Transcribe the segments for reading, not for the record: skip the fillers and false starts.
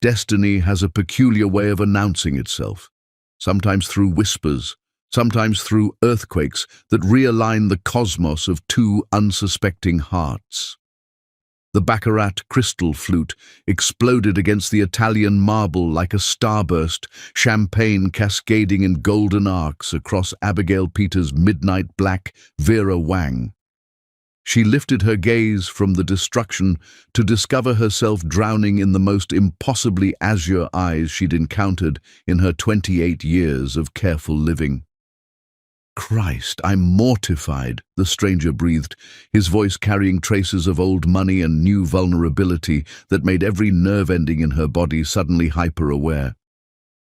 Destiny has a peculiar way of announcing itself, sometimes through whispers, sometimes through earthquakes that realign the cosmos of two unsuspecting hearts. The baccarat crystal flute exploded against the Italian marble like a starburst, champagne cascading in golden arcs across Abigail Peters' midnight black Vera Wang. She lifted her gaze from the destruction to discover herself drowning in the most impossibly azure eyes she'd encountered in her 28 years of careful living. "Christ, I'm mortified," the stranger breathed, his voice carrying traces of old money and new vulnerability that made every nerve ending in her body suddenly hyper-aware.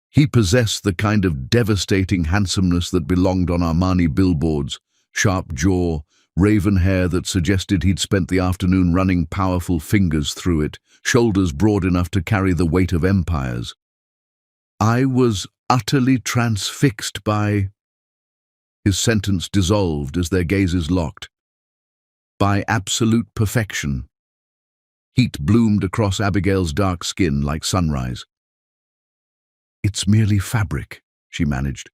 He possessed the kind of devastating handsomeness that belonged on Armani billboards, sharp jaw, raven hair that suggested he'd spent the afternoon running powerful fingers through it, shoulders broad enough to carry the weight of empires. "I was utterly transfixed by—" His sentence dissolved as their gazes locked. "By absolute perfection." Heat bloomed across Abigail's dark skin like sunrise. "It's merely fabric," she managed,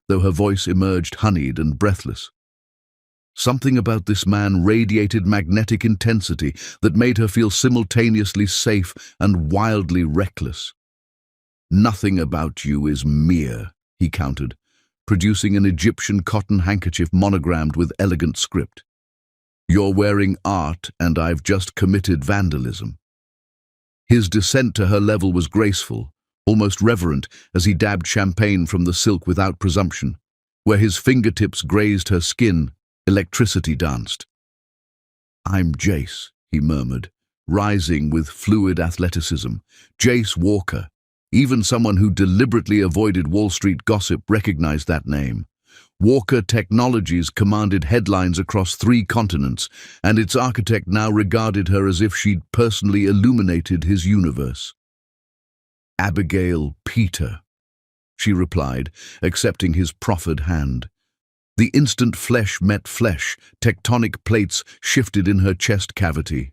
though her voice emerged honeyed and breathless. Something about this man radiated magnetic intensity that made her feel simultaneously safe and wildly reckless. "Nothing about you is mere," he countered, producing an Egyptian cotton handkerchief monogrammed with elegant script. "You're wearing art, and I've just committed vandalism." His descent to her level was graceful, almost reverent, as he dabbed champagne from the silk without presumption. Where his fingertips grazed her skin, electricity danced. "I'm Jace," he murmured, rising with fluid athleticism. "Jace Walker." Even someone who deliberately avoided Wall Street gossip recognized that name. Walker Technologies commanded headlines across 3 continents, and its architect now regarded her as if she'd personally illuminated his universe. "Abigail Peter," she replied, accepting his proffered hand. The instant flesh met flesh, tectonic plates shifted in her chest cavity.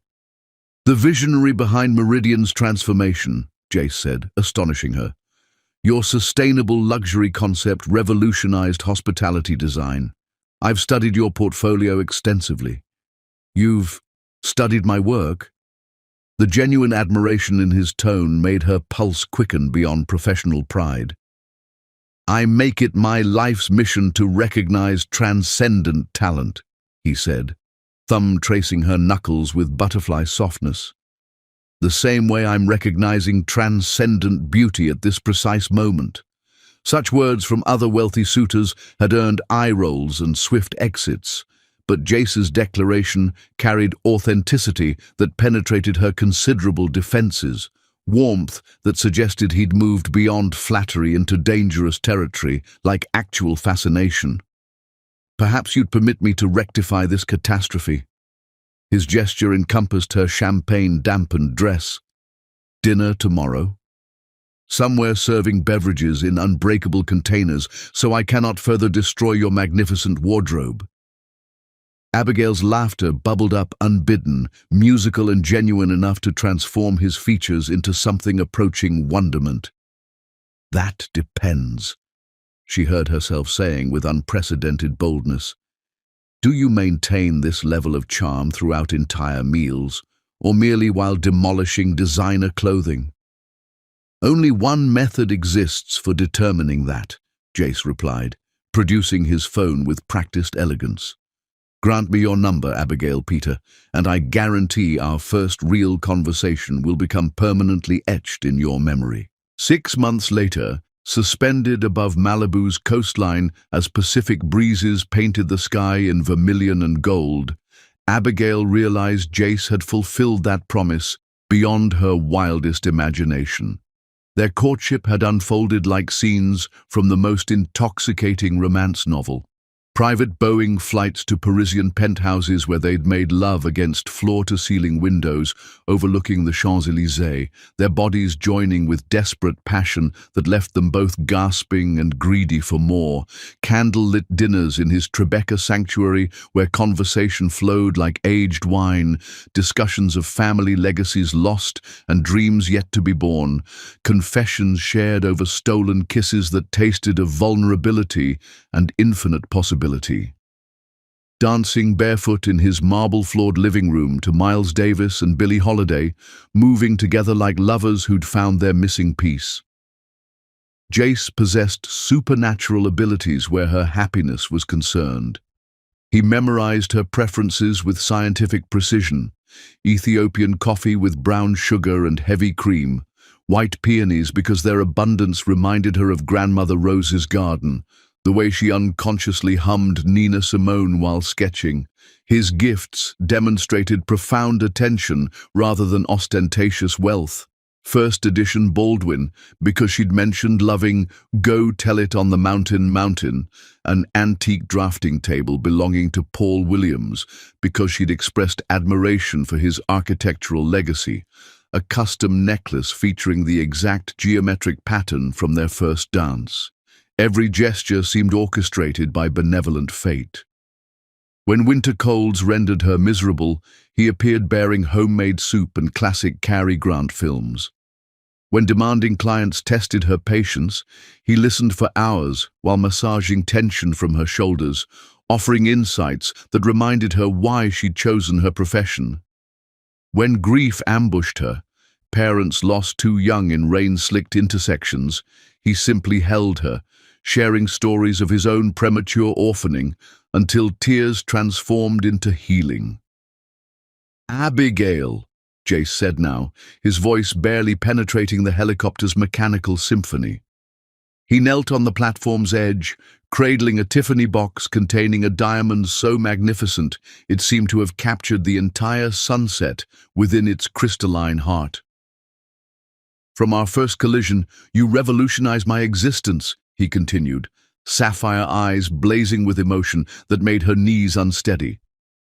"The visionary behind Meridian's transformation," Jace said, astonishing her. "Your sustainable luxury concept revolutionized hospitality design. I've studied your portfolio extensively." "You've studied my work?" The genuine admiration in his tone made her pulse quicken beyond professional pride. "I make it my life's mission to recognize transcendent talent," he said, thumb tracing her knuckles with butterfly softness. "The same way I'm recognizing transcendent beauty at this precise moment." Such words from other wealthy suitors had earned eye rolls and swift exits, but Jace's declaration carried authenticity that penetrated her considerable defenses, warmth that suggested he'd moved beyond flattery into dangerous territory, like actual fascination. "Perhaps you'd permit me to rectify this catastrophe." His gesture encompassed her champagne-dampened dress. "Dinner tomorrow? Somewhere serving beverages in unbreakable containers, so I cannot further destroy your magnificent wardrobe." Abigail's laughter bubbled up unbidden, musical and genuine enough to transform his features into something approaching wonderment. "That depends," she heard herself saying with unprecedented boldness. "Do you maintain this level of charm throughout entire meals, or merely while demolishing designer clothing?" "Only one method exists for determining that," Jace replied, producing his phone with practiced elegance. "Grant me your number, Abigail Peter, and I guarantee our first real conversation will become permanently etched in your memory." 6 months later, suspended above Malibu's coastline as Pacific breezes painted the sky in vermilion and gold, Abigail realized Jace had fulfilled that promise beyond her wildest imagination. Their courtship had unfolded like scenes from the most intoxicating romance novel. Private Boeing flights to Parisian penthouses where they'd made love against floor-to-ceiling windows overlooking the Champs-Élysées, their bodies joining with desperate passion that left them both gasping and greedy for more. Candle-lit dinners in his Tribeca sanctuary where conversation flowed like aged wine, discussions of family legacies lost and dreams yet to be born, confessions shared over stolen kisses that tasted of vulnerability and infinite possibility. Dancing barefoot in his marble-floored living room to Miles Davis and Billie Holiday, moving together like lovers who'd found their missing piece. Jace possessed supernatural abilities where her happiness was concerned. He memorized her preferences with scientific precision: Ethiopian coffee with brown sugar and heavy cream, white peonies because their abundance reminded her of Grandmother Rose's garden, the way she unconsciously hummed Nina Simone while sketching. His gifts demonstrated profound attention rather than ostentatious wealth. First edition Baldwin, because she'd mentioned loving Go Tell It on the Mountain, an antique drafting table belonging to Paul Williams, because she'd expressed admiration for his architectural legacy, a custom necklace featuring the exact geometric pattern from their first dance. Every gesture seemed orchestrated by benevolent fate. When winter colds rendered her miserable, he appeared bearing homemade soup and classic Cary Grant films. When demanding clients tested her patience, he listened for hours while massaging tension from her shoulders, offering insights that reminded her why she'd chosen her profession. When grief ambushed her, parents lost too young in rain-slicked intersections, he simply held her, sharing stories of his own premature orphaning until tears transformed into healing. "Abigail," Jace said now, his voice barely penetrating the helicopter's mechanical symphony. He knelt on the platform's edge, cradling a Tiffany box containing a diamond so magnificent it seemed to have captured the entire sunset within its crystalline heart. "From our first collision, you revolutionized my existence," he continued, sapphire eyes blazing with emotion that made her knees unsteady.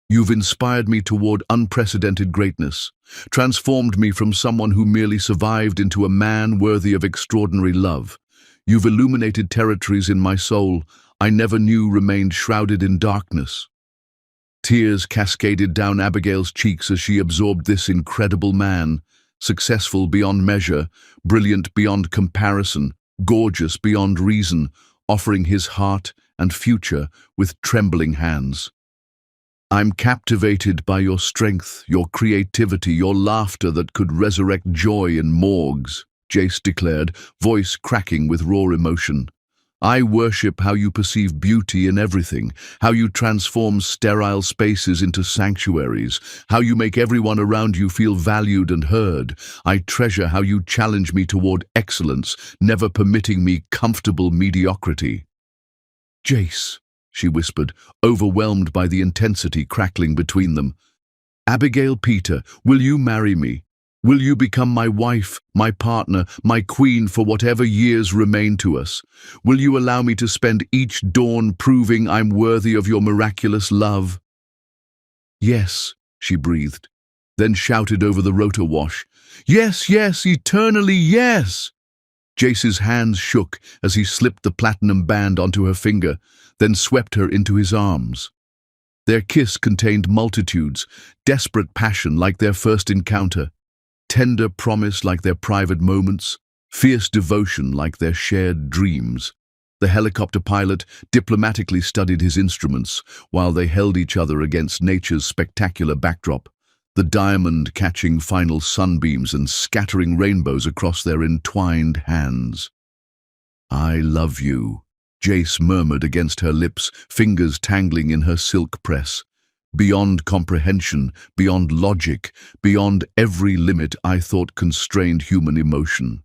"You've inspired me toward unprecedented greatness, transformed me from someone who merely survived into a man worthy of extraordinary love. You've illuminated territories in my soul I never knew remained shrouded in darkness." Tears cascaded down Abigail's cheeks as she absorbed this incredible man, successful beyond measure, brilliant beyond comparison, gorgeous beyond reason, offering his heart and future with trembling hands. "I'm captivated by your strength, your creativity, your laughter that could resurrect joy in morgues," Jace declared, voice cracking with raw emotion. "I worship how you perceive beauty in everything, how you transform sterile spaces into sanctuaries, how you make everyone around you feel valued and heard. I treasure how you challenge me toward excellence, never permitting me comfortable mediocrity." "Jace," she whispered, overwhelmed by the intensity crackling between them. "Abigail Peter, will you marry me? Will you become my wife, my partner, my queen for whatever years remain to us? Will you allow me to spend each dawn proving I'm worthy of your miraculous love?" "Yes," she breathed, then shouted over the rotor wash, "Yes, yes, eternally yes!" Jace's hands shook as he slipped the platinum band onto her finger, then swept her into his arms. Their kiss contained multitudes, desperate passion like their first encounter, tender promise like their private moments, fierce devotion like their shared dreams. The helicopter pilot diplomatically studied his instruments while they held each other against nature's spectacular backdrop, the diamond catching final sunbeams and scattering rainbows across their entwined hands. "I love you," Jace murmured against her lips, fingers tangling in her silk press. "Beyond comprehension, beyond logic, beyond every limit I thought constrained human emotion."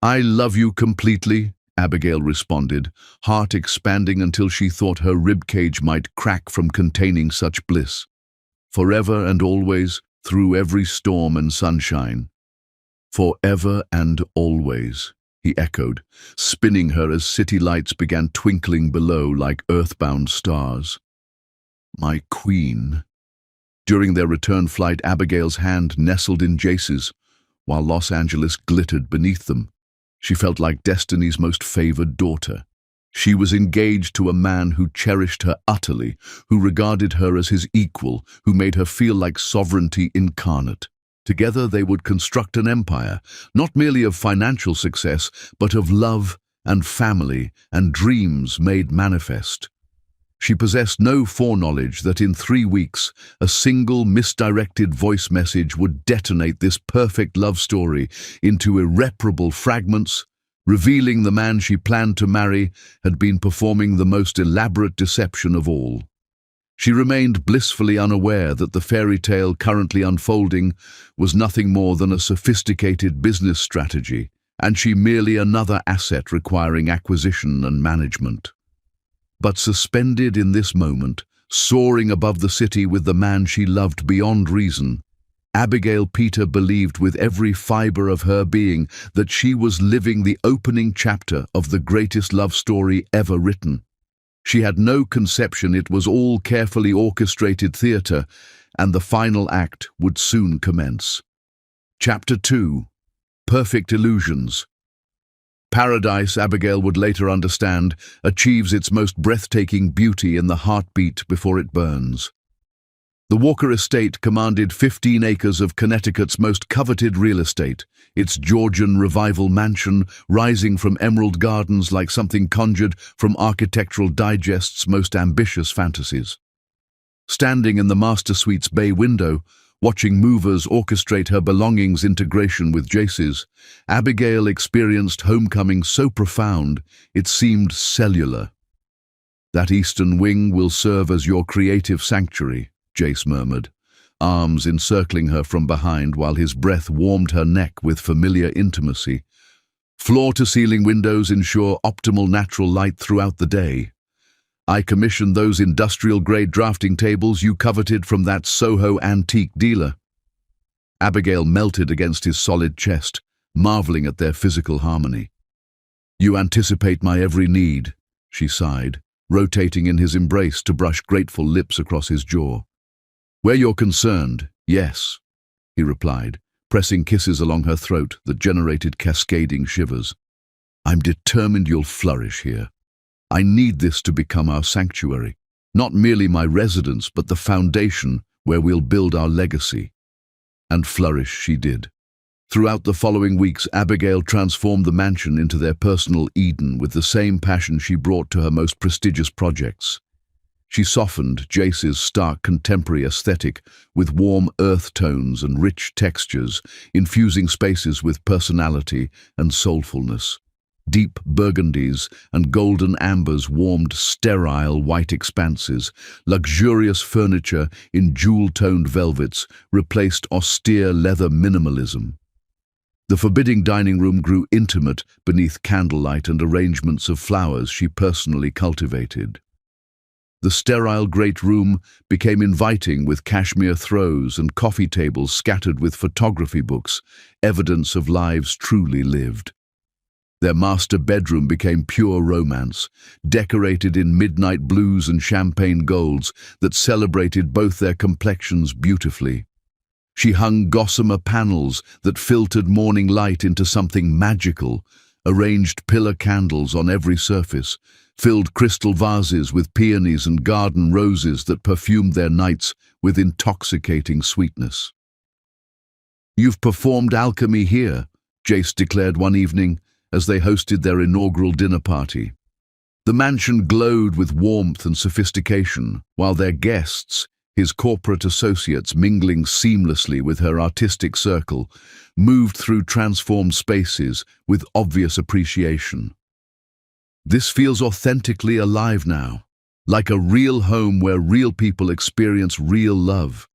"I love you completely," Abigail responded, heart expanding until she thought her ribcage might crack from containing such bliss. "Forever and always, through every storm and sunshine." "Forever and always," he echoed, spinning her as city lights began twinkling below like earthbound stars. My queen. During their return flight, Abigail's hand nestled in Jace's, while Los Angeles glittered beneath them. She felt like destiny's most favored daughter. She was engaged to a man who cherished her utterly, who regarded her as his equal, who made her feel like sovereignty incarnate. Together they would construct an empire, not merely of financial success, but of love and family and dreams made manifest. She possessed no foreknowledge that in 3 weeks, a single misdirected voice message would detonate this perfect love story into irreparable fragments, revealing the man she planned to marry had been performing the most elaborate deception of all. She remained blissfully unaware that the fairy tale currently unfolding was nothing more than a sophisticated business strategy, and she merely another asset requiring acquisition and management. But suspended in this moment, soaring above the city with the man she loved beyond reason, Abigail Peter believed with every fiber of her being that she was living the opening chapter of the greatest love story ever written. She had no conception it was all carefully orchestrated theatre, and the final act would soon commence. Chapter 2. Perfect Illusions. Paradise, Abigail would later understand, achieves its most breathtaking beauty in the heartbeat before it burns. The Walker estate commanded 15 acres of Connecticut's most coveted real estate, its Georgian revival mansion rising from emerald gardens like something conjured from Architectural Digest's most ambitious fantasies. Standing in the master suite's bay window, watching movers orchestrate her belongings' integration with Jace's, Abigail experienced homecoming so profound it seemed cellular. "That eastern wing will serve as your creative sanctuary," Jace murmured, arms encircling her from behind while his breath warmed her neck with familiar intimacy. "Floor-to-ceiling windows ensure optimal natural light throughout the day. I commissioned those industrial-grade drafting tables you coveted from that Soho antique dealer." Abigail melted against his solid chest, marveling at their physical harmony. "You anticipate my every need," she sighed, rotating in his embrace to brush grateful lips across his jaw. "Where you're concerned, yes," he replied, pressing kisses along her throat that generated cascading shivers. "I'm determined you'll flourish here. I need this to become our sanctuary, not merely my residence, but the foundation where we'll build our legacy." And flourish she did. Throughout the following weeks, Abigail transformed the mansion into their personal Eden with the same passion she brought to her most prestigious projects. She softened Jace's stark contemporary aesthetic with warm earth tones and rich textures, infusing spaces with personality and soulfulness. Deep burgundies and golden ambers warmed sterile white expanses. Luxurious furniture in jewel-toned velvets replaced austere leather minimalism. The forbidding dining room grew intimate beneath candlelight and arrangements of flowers she personally cultivated. The sterile great room became inviting with cashmere throws and coffee tables scattered with photography books, evidence of lives truly lived. Their master bedroom became pure romance, decorated in midnight blues and champagne golds that celebrated both their complexions beautifully. She hung gossamer panels that filtered morning light into something magical, arranged pillar candles on every surface, filled crystal vases with peonies and garden roses that perfumed their nights with intoxicating sweetness. "You've performed alchemy here," Jace declared one evening as they hosted their inaugural dinner party. The mansion glowed with warmth and sophistication, while their guests, his corporate associates mingling seamlessly with her artistic circle, moved through transformed spaces with obvious appreciation. "This feels authentically alive now, like a real home where real people experience real love."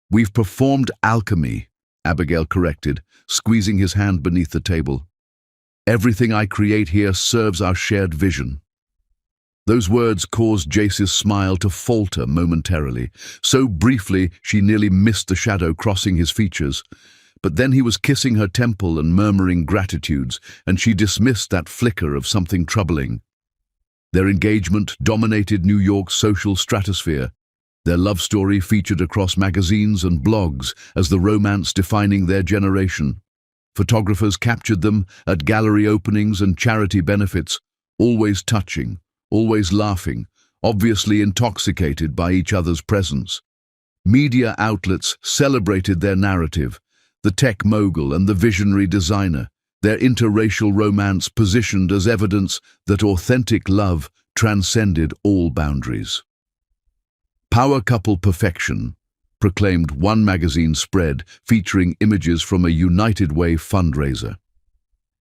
"We've performed alchemy," Abigail corrected, squeezing his hand beneath the table. "Everything I create here serves our shared vision." Those words caused Jace's smile to falter momentarily, so briefly she nearly missed the shadow crossing his features. But then he was kissing her temple and murmuring gratitudes, and she dismissed that flicker of something troubling. Their engagement dominated New York's social stratosphere. Their love story featured across magazines and blogs as the romance defining their generation. Photographers captured them at gallery openings and charity benefits, always touching, always laughing, obviously intoxicated by each other's presence. Media outlets celebrated their narrative, the tech mogul and the visionary designer, their interracial romance positioned as evidence that authentic love transcended all boundaries. Power couple perfection, proclaimed one magazine spread featuring images from a United Way fundraiser.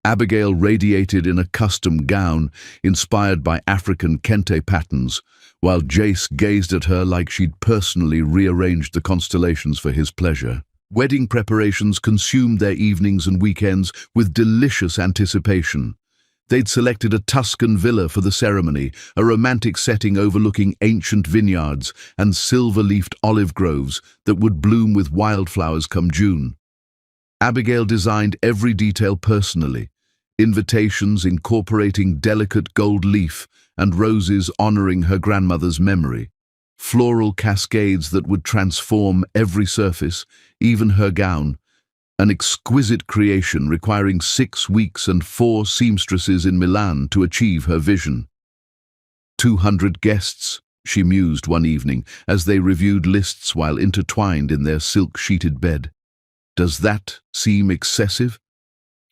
Abigail radiated in a custom gown inspired by African kente patterns, while Jace gazed at her like she'd personally rearranged the constellations for his pleasure. Wedding preparations consumed their evenings and weekends with delicious anticipation. They'd selected a Tuscan villa for the ceremony, a romantic setting overlooking ancient vineyards and silver-leafed olive groves that would bloom with wildflowers come June. Abigail designed every detail personally, invitations incorporating delicate gold leaf and roses honoring her grandmother's memory, floral cascades that would transform every surface, even her gown, an exquisite creation requiring 6 weeks and 4 seamstresses in Milan to achieve her vision. 200 guests, she mused one evening as they reviewed lists while intertwined in their silk-sheeted bed. Does that seem excessive?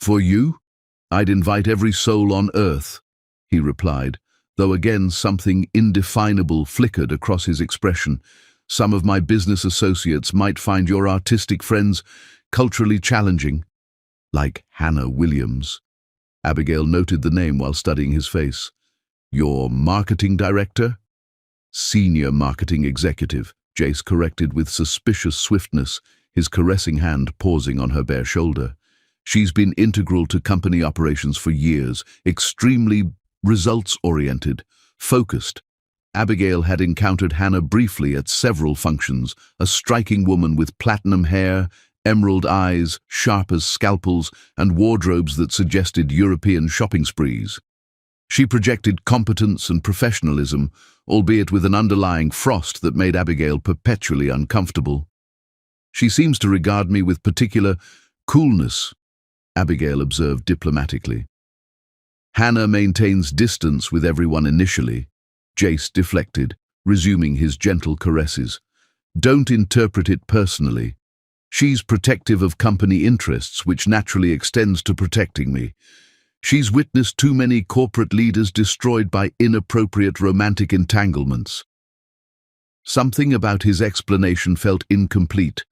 For you? I'd invite every soul on earth, he replied, though again something indefinable flickered across his expression. Some of my business associates might find your artistic friends culturally challenging. Like Hannah Williams. Abigail noted the name while studying his face. Your marketing director? Senior marketing executive, Jace corrected with suspicious swiftness, his caressing hand pausing on her bare shoulder. She's been integral to company operations for years, extremely results-oriented, focused. Abigail had encountered Hannah briefly at several functions, a striking woman with platinum hair, emerald eyes, sharp as scalpels, and wardrobes that suggested European shopping sprees. She projected competence and professionalism, albeit with an underlying frost that made Abigail perpetually uncomfortable. She seems to regard me with particular coolness, Abigail observed diplomatically. Hannah maintains distance with everyone initially, Jace deflected, resuming his gentle caresses. Don't interpret it personally. She's protective of company interests, which naturally extends to protecting me. She's witnessed too many corporate leaders destroyed by inappropriate romantic entanglements. Something about his explanation felt incomplete,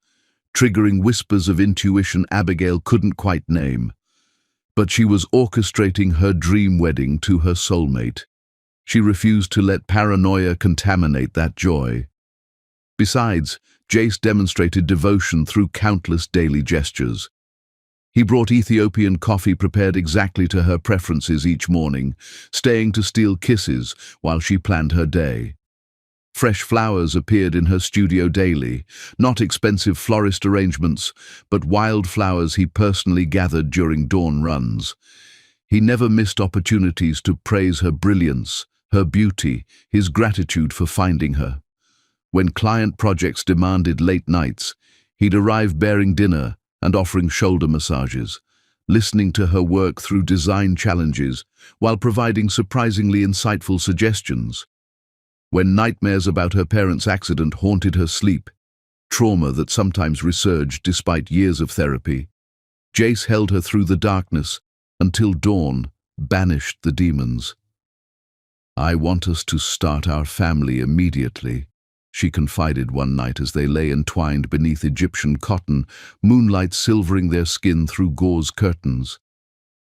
triggering whispers of intuition Abigail couldn't quite name. But she was orchestrating her dream wedding to her soulmate. She refused to let paranoia contaminate that joy. Besides, Jace demonstrated devotion through countless daily gestures. He brought Ethiopian coffee prepared exactly to her preferences each morning, staying to steal kisses while she planned her day. Fresh flowers appeared in her studio daily, not expensive florist arrangements, but wildflowers he personally gathered during dawn runs. He never missed opportunities to praise her brilliance, her beauty, his gratitude for finding her. When client projects demanded late nights, he'd arrive bearing dinner and offering shoulder massages, listening to her work through design challenges while providing surprisingly insightful suggestions. When nightmares about her parents' accident haunted her sleep, trauma that sometimes resurged despite years of therapy, Jace held her through the darkness until dawn banished the demons. I want us to start our family immediately, she confided one night as they lay entwined beneath Egyptian cotton, moonlight silvering their skin through gauze curtains.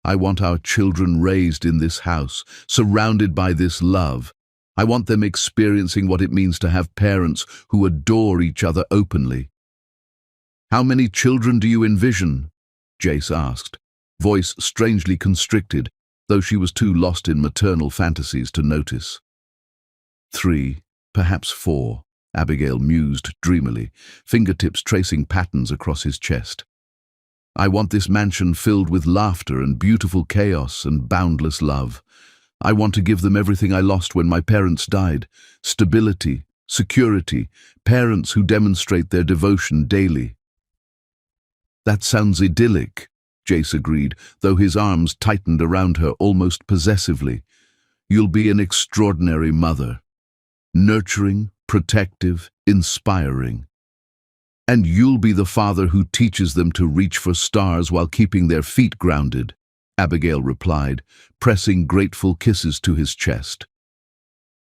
I want our children raised in this house, surrounded by this love. I want them experiencing what it means to have parents who adore each other openly. How many children do you envision? Jace asked, voice strangely constricted, though she was too lost in maternal fantasies to notice. 3, perhaps 4, Abigail mused dreamily, fingertips tracing patterns across his chest. I want this mansion filled with laughter and beautiful chaos and boundless love. I want to give them everything I lost when my parents died: stability, security, parents who demonstrate their devotion daily." "That sounds idyllic," Jace agreed, though his arms tightened around her almost possessively. "You'll be an extraordinary mother. Nurturing, protective, inspiring. And you'll be the father who teaches them to reach for stars while keeping their feet grounded," Abigail replied, pressing grateful kisses to his chest.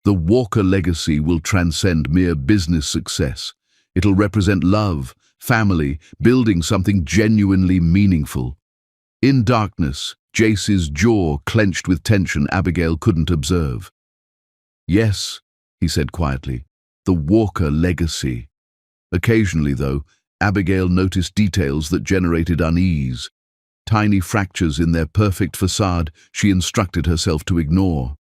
"The Walker legacy will transcend mere business success. It'll represent love, family, building something genuinely meaningful." In darkness, Jace's jaw clenched with tension Abigail couldn't observe. "Yes," he said quietly, "the Walker legacy." Occasionally, though, Abigail noticed details that generated unease. Tiny fractures in their perfect facade she instructed herself to ignore.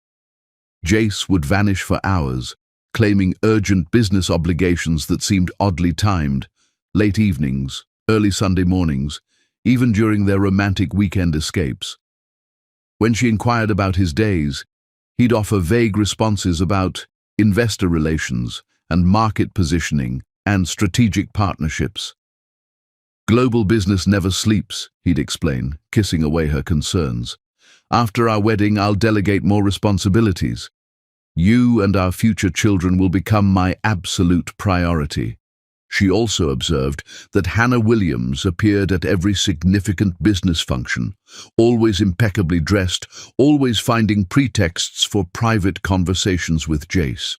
Jace would vanish for hours, claiming urgent business obligations that seemed oddly timed, late evenings, early Sunday mornings, even during their romantic weekend escapes. When she inquired about his days, he'd offer vague responses about investor relations and market positioning and strategic partnerships. "Global business never sleeps," he'd explain, kissing away her concerns. "After our wedding, I'll delegate more responsibilities. You and our future children will become my absolute priority." She also observed that Hannah Williams appeared at every significant business function, always impeccably dressed, always finding pretexts for private conversations with Jace.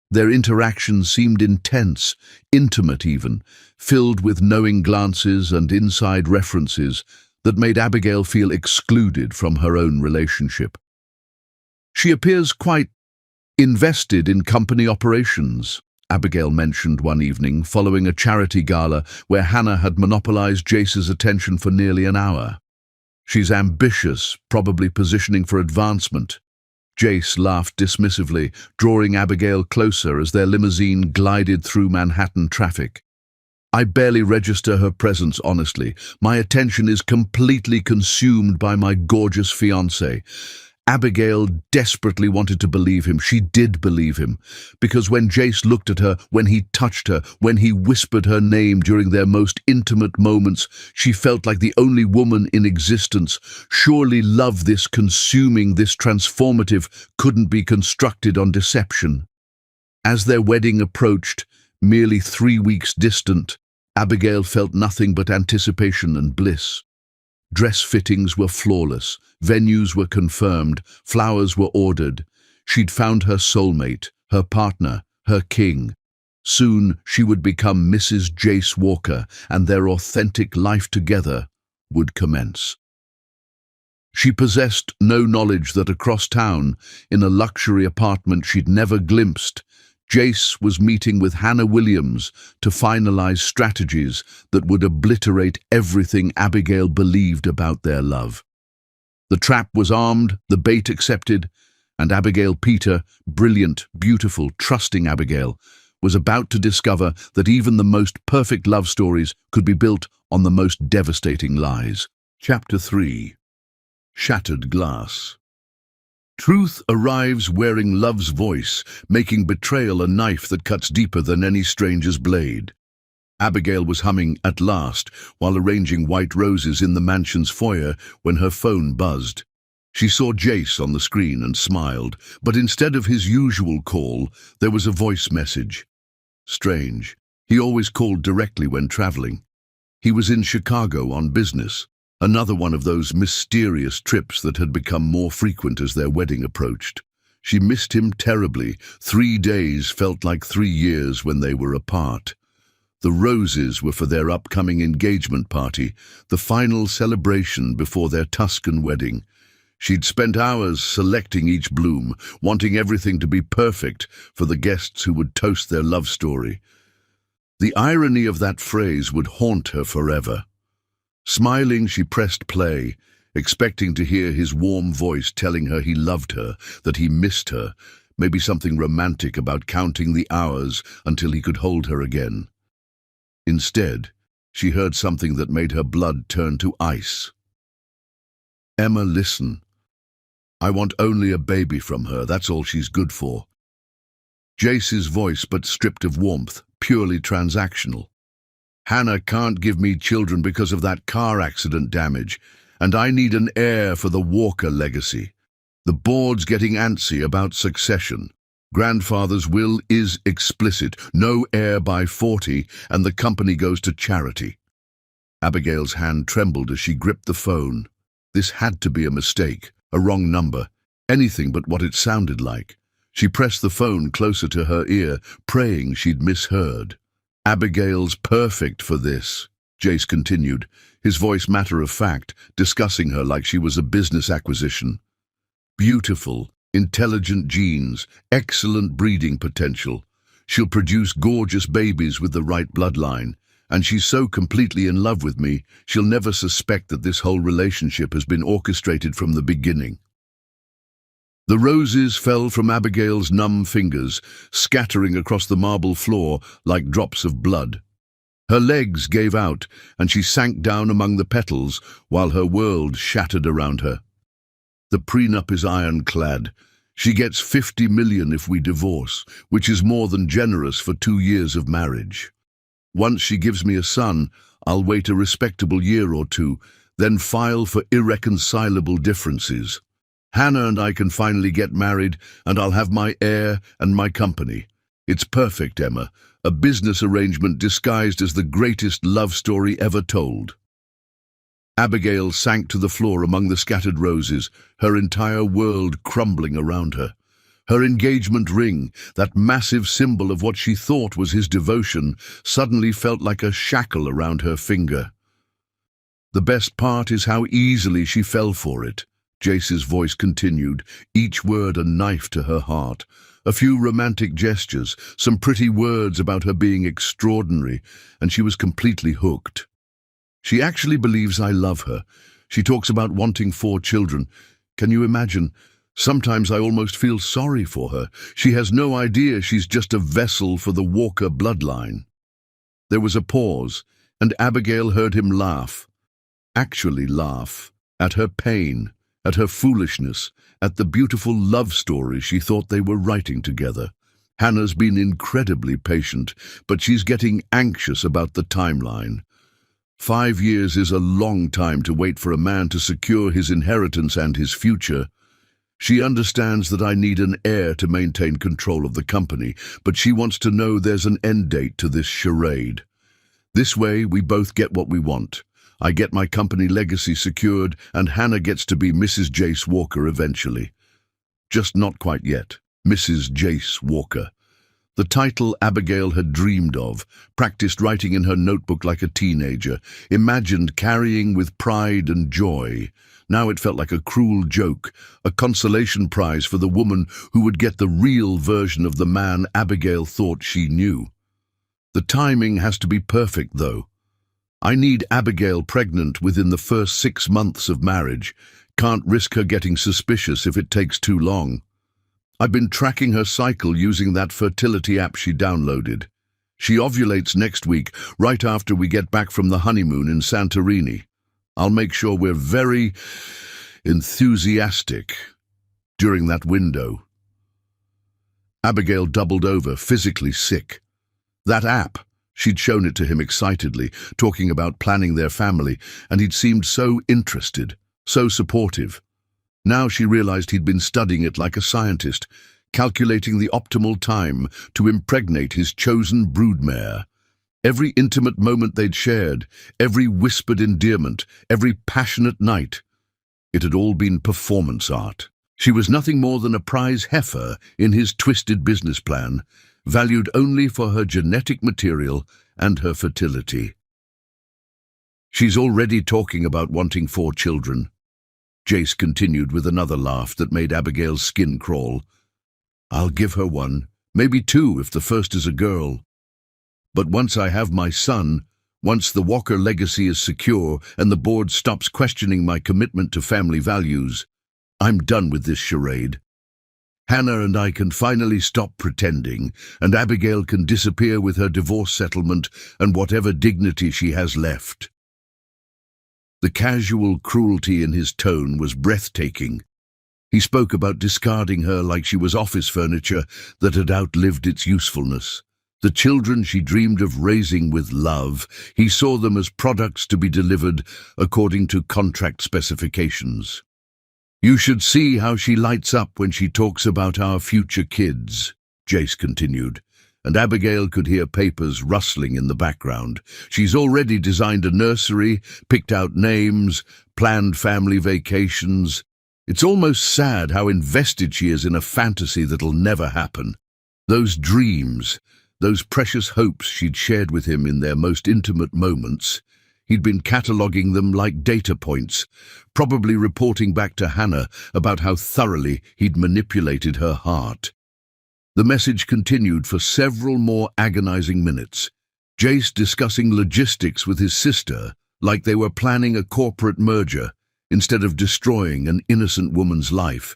Their interaction seemed intense, intimate even, filled with knowing glances and inside references that made Abigail feel excluded from her own relationship. "She appears quite invested in company operations," Abigail mentioned one evening following a charity gala where Hannah had monopolized Jace's attention for nearly an hour. "She's ambitious, probably positioning for advancement." Jace laughed dismissively, drawing Abigail closer as their limousine glided through Manhattan traffic. "I barely register her presence, honestly. My attention is completely consumed by my gorgeous fiancé." Abigail desperately wanted to believe him. She did believe him, because when Jace looked at her, when he touched her, when he whispered her name during their most intimate moments, she felt like the only woman in existence. Surely love this consuming, this transformative, couldn't be constructed on deception. As their wedding approached, merely 3 weeks distant, Abigail felt nothing but anticipation and bliss. Dress fittings were flawless, venues were confirmed, flowers were ordered. She'd found her soulmate, her partner, her king. Soon she would become Mrs. Jace Walker, and their authentic life together would commence. She possessed no knowledge that across town, in a luxury apartment she'd never glimpsed, Jace was meeting with Hannah Williams to finalize strategies that would obliterate everything Abigail believed about their love. The trap was armed, the bait accepted, and Abigail Peter, brilliant, beautiful, trusting Abigail, was about to discover that even the most perfect love stories could be built on the most devastating lies. Chapter 3. Shattered Glass. Truth arrives wearing love's voice, making betrayal a knife that cuts deeper than any stranger's blade. Abigail was humming "At Last" while arranging white roses in the mansion's foyer when her phone buzzed. She saw Jace on the screen and smiled, but instead of his usual call, there was a voice message. Strange. He always called directly when traveling. He was in Chicago on business. Another one of those mysterious trips that had become more frequent as their wedding approached. She missed him terribly. 3 days felt like 3 years when they were apart. The roses were for their upcoming engagement party, the final celebration before their Tuscan wedding. She'd spent hours selecting each bloom, wanting everything to be perfect for the guests who would toast their love story. The irony of that phrase would haunt her forever. Smiling, she pressed play, expecting to hear his warm voice telling her he loved her, that he missed her, maybe something romantic about counting the hours until he could hold her again. Instead, She heard something that made her blood turn to ice. "Emma, listen. I want only a baby from her, that's all she's good for." Jace's voice, but stripped of warmth, purely transactional. "Hannah can't give me children because of that car accident damage, and I need an heir for the Walker legacy. The board's getting antsy about succession. Grandfather's will is explicit, no heir by 40, and the company goes to charity." Abigail's hand trembled as she gripped the phone. This had to be a mistake, a wrong number, anything but what it sounded like. She pressed the phone closer to her ear, praying she'd misheard. "Abigail's perfect for this," Jace continued, his voice matter-of-fact, discussing her like she was a business acquisition. "Beautiful, intelligent genes, excellent breeding potential. She'll produce gorgeous babies with the right bloodline, and she's so completely in love with me, she'll never suspect that this whole relationship has been orchestrated from the beginning." The roses fell from Abigail's numb fingers, scattering across the marble floor like drops of blood. Her legs gave out, and she sank down among the petals while her world shattered around her. "The prenup is ironclad. She gets 50 million if we divorce, which is more than generous for 2 years of marriage. Once she gives me a son, I'll wait a respectable year or two, then file for irreconcilable differences. Hannah and I can finally get married, and I'll have my heir and my company. It's perfect, Emma, a business arrangement disguised as the greatest love story ever told." Abigail sank to the floor among the scattered roses, her entire world crumbling around her. Her engagement ring, that massive symbol of what she thought was his devotion, suddenly felt like a shackle around her finger. "The best part is how easily she fell for it," Jace's voice continued, each word a knife to her heart. A few romantic gestures, some pretty words about her being extraordinary, and she was completely hooked. "She actually believes I love her. She talks about wanting 4 children. Can you imagine? Sometimes I almost feel sorry for her. She has no idea she's just a vessel for the Walker bloodline." There was a pause, and Abigail heard him laugh. Actually laugh, at her pain, at her foolishness, at the beautiful love story she thought they were writing together. Hannah's been incredibly patient, but she's getting anxious about the timeline. 5 years is a long time to wait for a man to secure his inheritance and his future. She understands that I need an heir to maintain control of the company, but she wants to know there's an end date to this charade. This way, we both get what we want. I get my company legacy secured, and Hannah gets to be Mrs. Jace Walker eventually. Just not quite yet. Mrs. Jace Walker. The title Abigail had dreamed of, practiced writing in her notebook like a teenager, imagined carrying with pride and joy. Now it felt like a cruel joke, a consolation prize for the woman who would get the real version of the man Abigail thought she knew. The timing has to be perfect, though. I need Abigail pregnant within the first 6 months of marriage. Can't risk her getting suspicious if it takes too long. I've been tracking her cycle using that fertility app she downloaded. She ovulates next week, right after we get back from the honeymoon in Santorini. I'll make sure we're very enthusiastic during that window. Abigail doubled over, physically sick. That app. She'd shown it to him excitedly, talking about planning their family, and he'd seemed so interested, so supportive. Now she realized he'd been studying it like a scientist, calculating the optimal time to impregnate his chosen broodmare. Every intimate moment they'd shared, every whispered endearment, every passionate night. It had all been performance art. She was nothing more than a prize heifer in his twisted business plan, valued only for her genetic material and her fertility. "She's already talking about wanting 4 children. Jace continued with another laugh that made Abigail's skin crawl. "I'll give her 1, maybe 2 if the first is a girl. But once I have my son, once the Walker legacy is secure and the board stops questioning my commitment to family values, I'm done with this charade." Hannah and I can finally stop pretending, and Abigail can disappear with her divorce settlement and whatever dignity she has left." The casual cruelty in his tone was breathtaking. He spoke about discarding her like she was office furniture that had outlived its usefulness. The children she dreamed of raising with love, he saw them as products to be delivered according to contract specifications. "You should see how she lights up when she talks about our future kids," Jace continued, and Abigail could hear papers rustling in the background. "She's already designed a nursery, picked out names, planned family vacations. It's almost sad how invested she is in a fantasy that'll never happen. Those dreams, those precious hopes she'd shared with him in their most intimate moments, he'd been cataloguing them like data points, probably reporting back to Hannah about how thoroughly he'd manipulated her heart." The message continued for several more agonizing minutes, Jace discussing logistics with his sister like they were planning a corporate merger instead of destroying an innocent woman's life.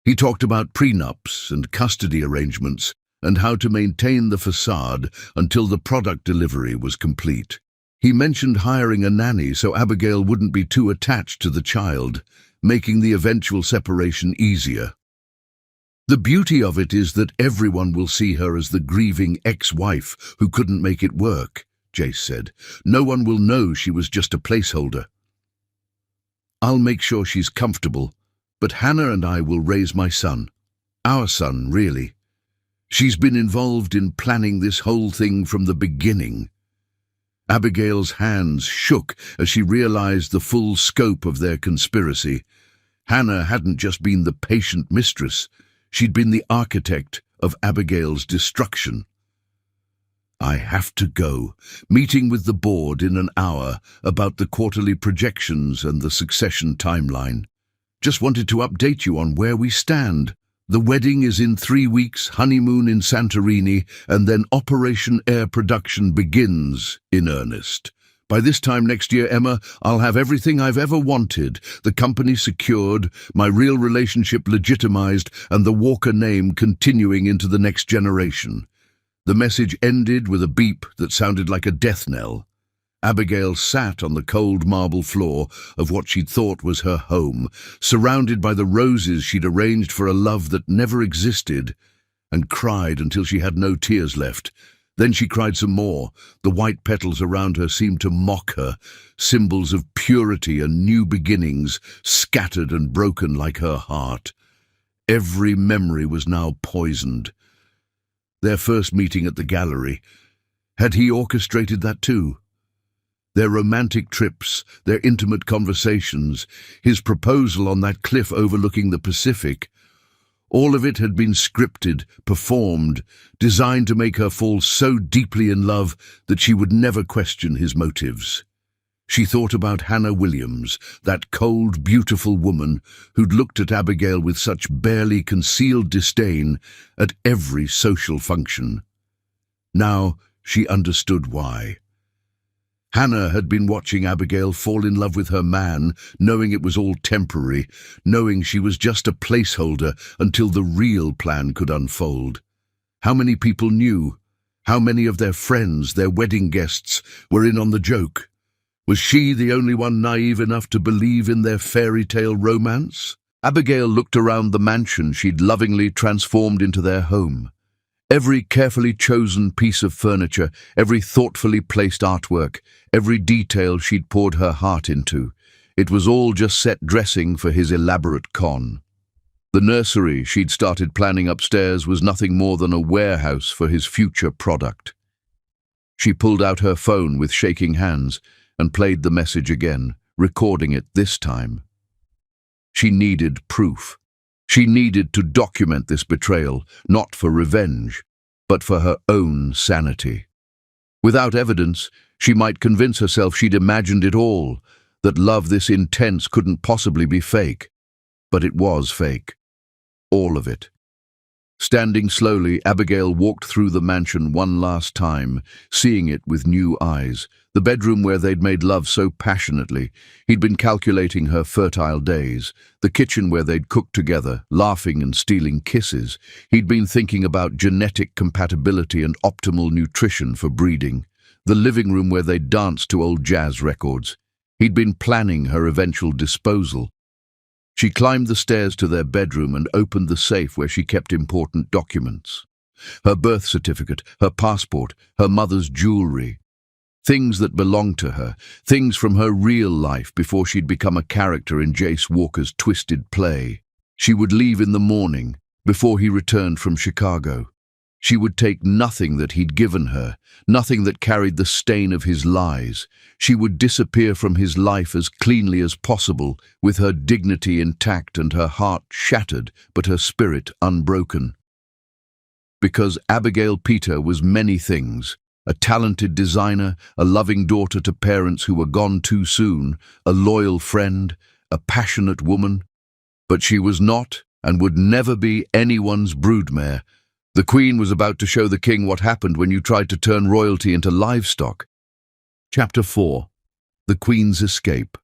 He talked about prenups and custody arrangements and how to maintain the facade until the product delivery was complete. He mentioned hiring a nanny so Abigail wouldn't be too attached to the child, making the eventual separation easier. "The beauty of it is that everyone will see her as the grieving ex-wife who couldn't make it work," Jace said. "No one will know she was just a placeholder. I'll make sure she's comfortable, but Hannah and I will raise my son. Our son, really. She's been involved in planning this whole thing from the beginning." Abigail's hands shook as she realized the full scope of their conspiracy. Hannah hadn't just been the patient mistress, she'd been the architect of Abigail's destruction. "I have to go. Meeting with the board in an hour about the quarterly projections and the succession timeline. Just wanted to update you on where we stand. The wedding is in 3 weeks, honeymoon in Santorini, and then Operation Air production begins in earnest. By this time next year, Emma, I'll have everything I've ever wanted, the company secured, my real relationship legitimized, and the Walker name continuing into the next generation." The message ended with a beep that sounded like a death knell. Abigail sat on the cold marble floor of what she'd thought was her home, surrounded by the roses she'd arranged for a love that never existed, and cried until she had no tears left. Then she cried some more. The white petals around her seemed to mock her, symbols of purity and new beginnings, scattered and broken like her heart. Every memory was now poisoned. Their first meeting at the gallery. Had he orchestrated that too? Their romantic trips, their intimate conversations, his proposal on that cliff overlooking the Pacific. All of it had been scripted, performed, designed to make her fall so deeply in love that she would never question his motives. She thought about Hannah Williams, that cold, beautiful woman who'd looked at Abigail with such barely concealed disdain at every social function. Now she understood why. Hannah had been watching Abigail fall in love with her man, knowing it was all temporary, knowing she was just a placeholder until the real plan could unfold. How many people knew? How many of their friends, their wedding guests, were in on the joke? Was she the only one naive enough to believe in their fairy tale romance? Abigail looked around the mansion she'd lovingly transformed into their home. Every carefully chosen piece of furniture, every thoughtfully placed artwork, every detail she'd poured her heart into. It was all just set dressing for his elaborate con. The nursery she'd started planning upstairs was nothing more than a warehouse for his future product. She pulled out her phone with shaking hands and played the message again, recording it this time. She needed proof. She needed to document this betrayal, not for revenge, but for her own sanity. Without evidence, she might convince herself she'd imagined it all, that love this intense couldn't possibly be fake. But it was fake. All of it. Standing slowly, Abigail walked through the mansion one last time, seeing it with new eyes. The bedroom where they'd made love so passionately. He'd been calculating her fertile days. The kitchen where they'd cooked together, laughing and stealing kisses. He'd been thinking about genetic compatibility and optimal nutrition for breeding. The living room where they'd danced to old jazz records. He'd been planning her eventual disposal. She climbed the stairs to their bedroom and opened the safe where she kept important documents. Her birth certificate, her passport, her mother's jewelry. Things that belonged to her, things from her real life before she'd become a character in Jace Walker's twisted play. She would leave in the morning, before he returned from Chicago. She would take nothing that he'd given her, nothing that carried the stain of his lies. She would disappear from his life as cleanly as possible, with her dignity intact and her heart shattered, but her spirit unbroken. Because Abigail Peter was many things. A talented designer, a loving daughter to parents who were gone too soon, a loyal friend, a passionate woman. But she was not, and would never be, anyone's broodmare. The Queen was about to show the King what happened when you tried to turn royalty into livestock. Chapter 4. The Queen's Escape.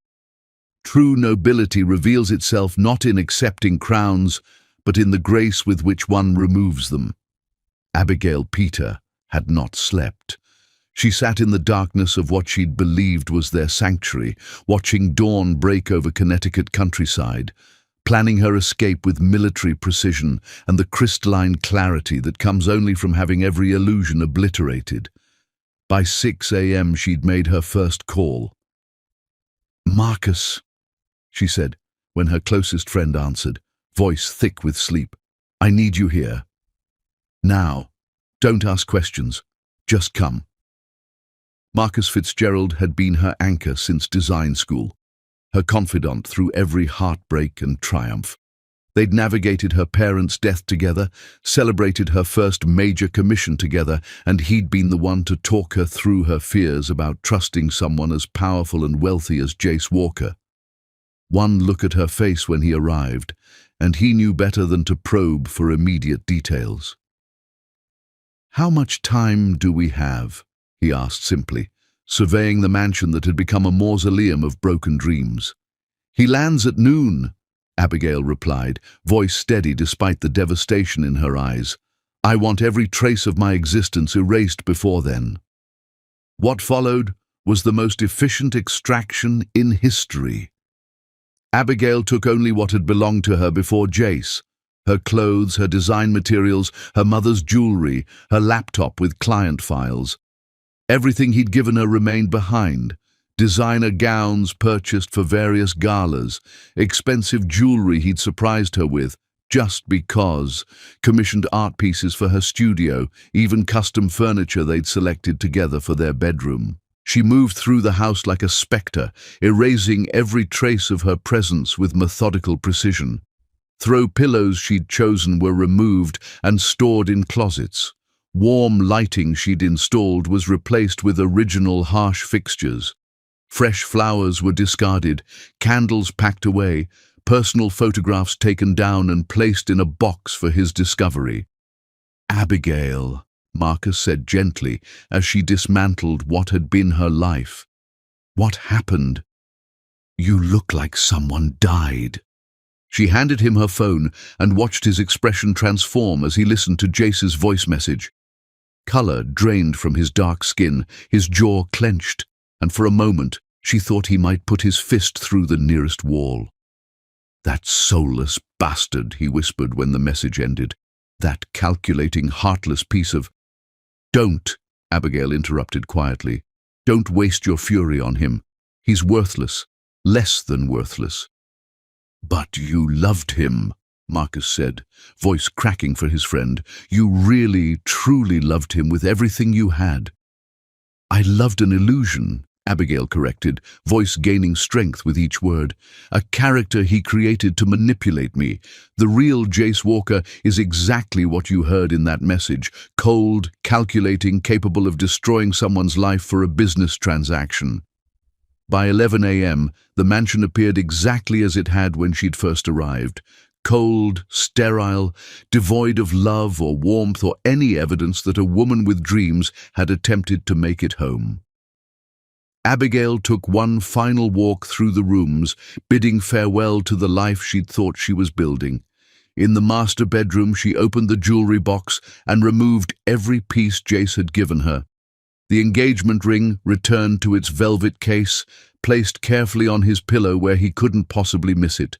True nobility reveals itself not in accepting crowns, but in the grace with which one removes them. Abigail Peter had not slept. She sat in the darkness of what she'd believed was their sanctuary, watching dawn break over Connecticut countryside, planning her escape with military precision and the crystalline clarity that comes only from having every illusion obliterated. By 6 a.m. she'd made her first call. "Marcus," she said, when her closest friend answered, voice thick with sleep. "I need you here. Now. Don't ask questions. Just come." Marcus Fitzgerald had been her anchor since design school, her confidant through every heartbreak and triumph. They'd navigated her parents' death together, celebrated her first major commission together, and he'd been the one to talk her through her fears about trusting someone as powerful and wealthy as Jace Walker. One look at her face when he arrived, and he knew better than to probe for immediate details. "How much time do we have?" he asked simply, surveying the mansion that had become a mausoleum of broken dreams. "He lands at noon," Abigail replied, voice steady despite the devastation in her eyes. "I want every trace of my existence erased before then." What followed was the most efficient extraction in history. Abigail took only what had belonged to her before Jace. Her clothes, her design materials, her mother's jewelry, her laptop with client files. Everything he'd given her remained behind. Designer gowns purchased for various galas, expensive jewelry he'd surprised her with, just because, commissioned art pieces for her studio, even custom furniture they'd selected together for their bedroom. She moved through the house like a spectre, erasing every trace of her presence with methodical precision. Throw pillows she'd chosen were removed and stored in closets. Warm lighting she'd installed was replaced with original harsh fixtures. Fresh flowers were discarded, candles packed away, personal photographs taken down and placed in a box for his discovery. "Abigail," Marcus said gently as she dismantled what had been her life. "What happened? You look like someone died." She handed him her phone and watched his expression transform as he listened to Jace's voice message. Color drained from his dark skin, his jaw clenched, and for a moment she thought he might put his fist through the nearest wall. "That soulless bastard," he whispered when the message ended. "That calculating, heartless piece of—" "Don't," Abigail interrupted quietly. "Don't waste your fury on him. He's worthless, less than worthless." "But you loved him," Marcus said, voice cracking for his friend. "You really, truly loved him with everything you had." "I loved an illusion," Abigail corrected, voice gaining strength with each word. "A character he created to manipulate me. The real Jace Walker is exactly what you heard in that message. Cold, calculating, capable of destroying someone's life for a business transaction." By 11 a.m., the mansion appeared exactly as it had when she'd first arrived. cold, sterile, devoid of love or warmth or any evidence that a woman with dreams had attempted to make it home. Abigail took one final walk through the rooms, bidding farewell to the life she'd thought she was building. In the master bedroom, she opened the jewelry box and removed every piece Jace had given her. The engagement ring returned to its velvet case, placed carefully on his pillow where he couldn't possibly miss it.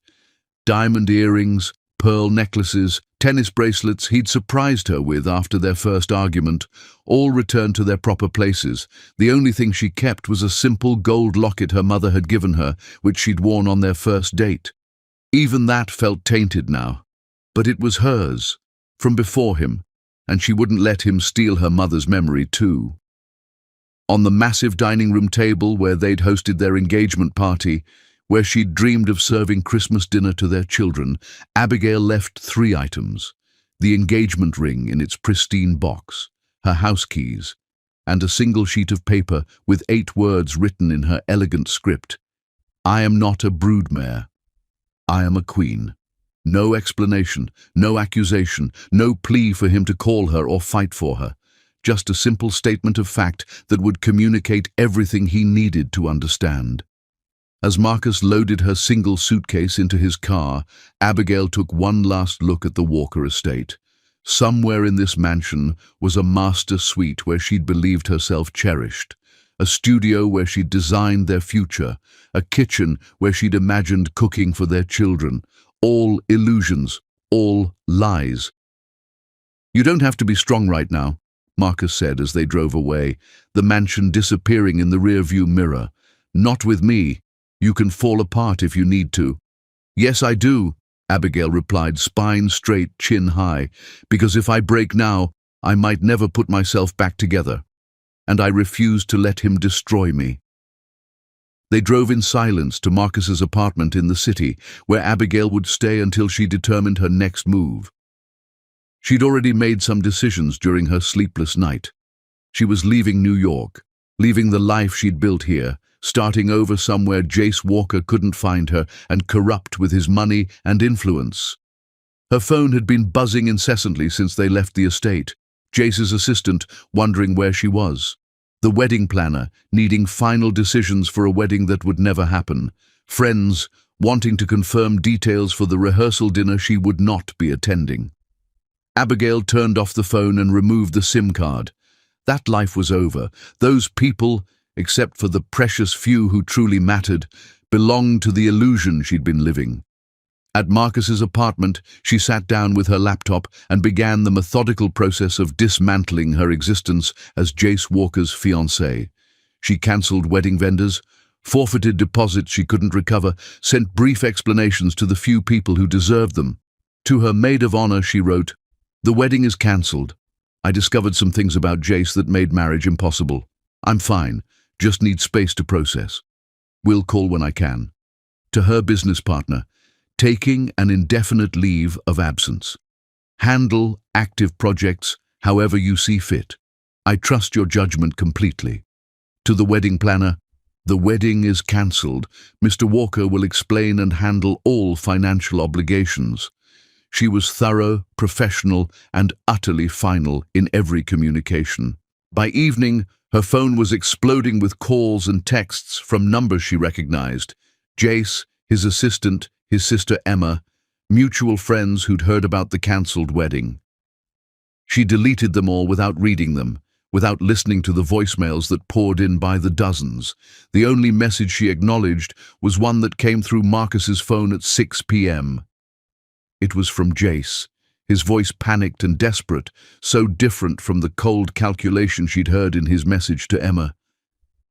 Diamond earrings, pearl necklaces, tennis bracelets he'd surprised her with after their first argument, all returned to their proper places. The only thing she kept was a simple gold locket her mother had given her, which she'd worn on their first date. Even that felt tainted now. But it was hers, from before him, and she wouldn't let him steal her mother's memory too. On the massive dining room table where they'd hosted their engagement party, where she'd dreamed of serving Christmas dinner to their children, Abigail left 3 items: the engagement ring in its pristine box, her house keys, and a single sheet of paper with 8 words written in her elegant script. "I am not a broodmare. I am a queen." No explanation, no accusation, no plea for him to call her or fight for her. Just a simple statement of fact that would communicate everything he needed to understand. As Marcus loaded her single suitcase into his car, Abigail took one last look at the Walker estate. Somewhere in this mansion was a master suite where she'd believed herself cherished, a studio where she'd designed their future, a kitchen where she'd imagined cooking for their children. All illusions, all lies. "You don't have to be strong right now," Marcus said as they drove away, the mansion disappearing in the rearview mirror. "Not with me. You can fall apart if you need to." "Yes, I do," Abigail replied, spine straight, chin high, "because if I break now, I might never put myself back together. And I refuse to let him destroy me." They drove in silence to Marcus's apartment in the city, where Abigail would stay until she determined her next move. She'd already made some decisions during her sleepless night. She was leaving New York, leaving the life she'd built here, starting over somewhere Jace Walker couldn't find her and corrupt with his money and influence. Her phone had been buzzing incessantly since they left the estate, Jace's assistant wondering where she was. The wedding planner, needing final decisions for a wedding that would never happen. Friends, wanting to confirm details for the rehearsal dinner she would not be attending. Abigail turned off the phone and removed the SIM card. That life was over. Those people, except for the precious few who truly mattered, belonged to the illusion she'd been living. At Marcus's apartment, she sat down with her laptop and began the methodical process of dismantling her existence as Jace Walker's fiancé. She cancelled wedding vendors, forfeited deposits she couldn't recover, sent brief explanations to the few people who deserved them. To her maid of honor, she wrote, "The wedding is cancelled. I discovered some things about Jace that made marriage impossible. I'm fine, just need space to process. Will call when I can." To her business partner, taking an indefinite leave of absence. "Handle active projects however you see fit. I trust your judgment completely." To the wedding planner, "The wedding is cancelled. Mr. Walker will explain and handle all financial obligations." She was thorough, professional, and utterly final in every communication. By evening, her phone was exploding with calls and texts from numbers she recognized. Jace, his assistant, his sister Emma, mutual friends who'd heard about the cancelled wedding. She deleted them all without reading them, without listening to the voicemails that poured in by the dozens. The only message she acknowledged was one that came through Marcus's phone at 6 p.m. It was from Jace, his voice panicked and desperate, so different from the cold calculation she'd heard in his message to Emma.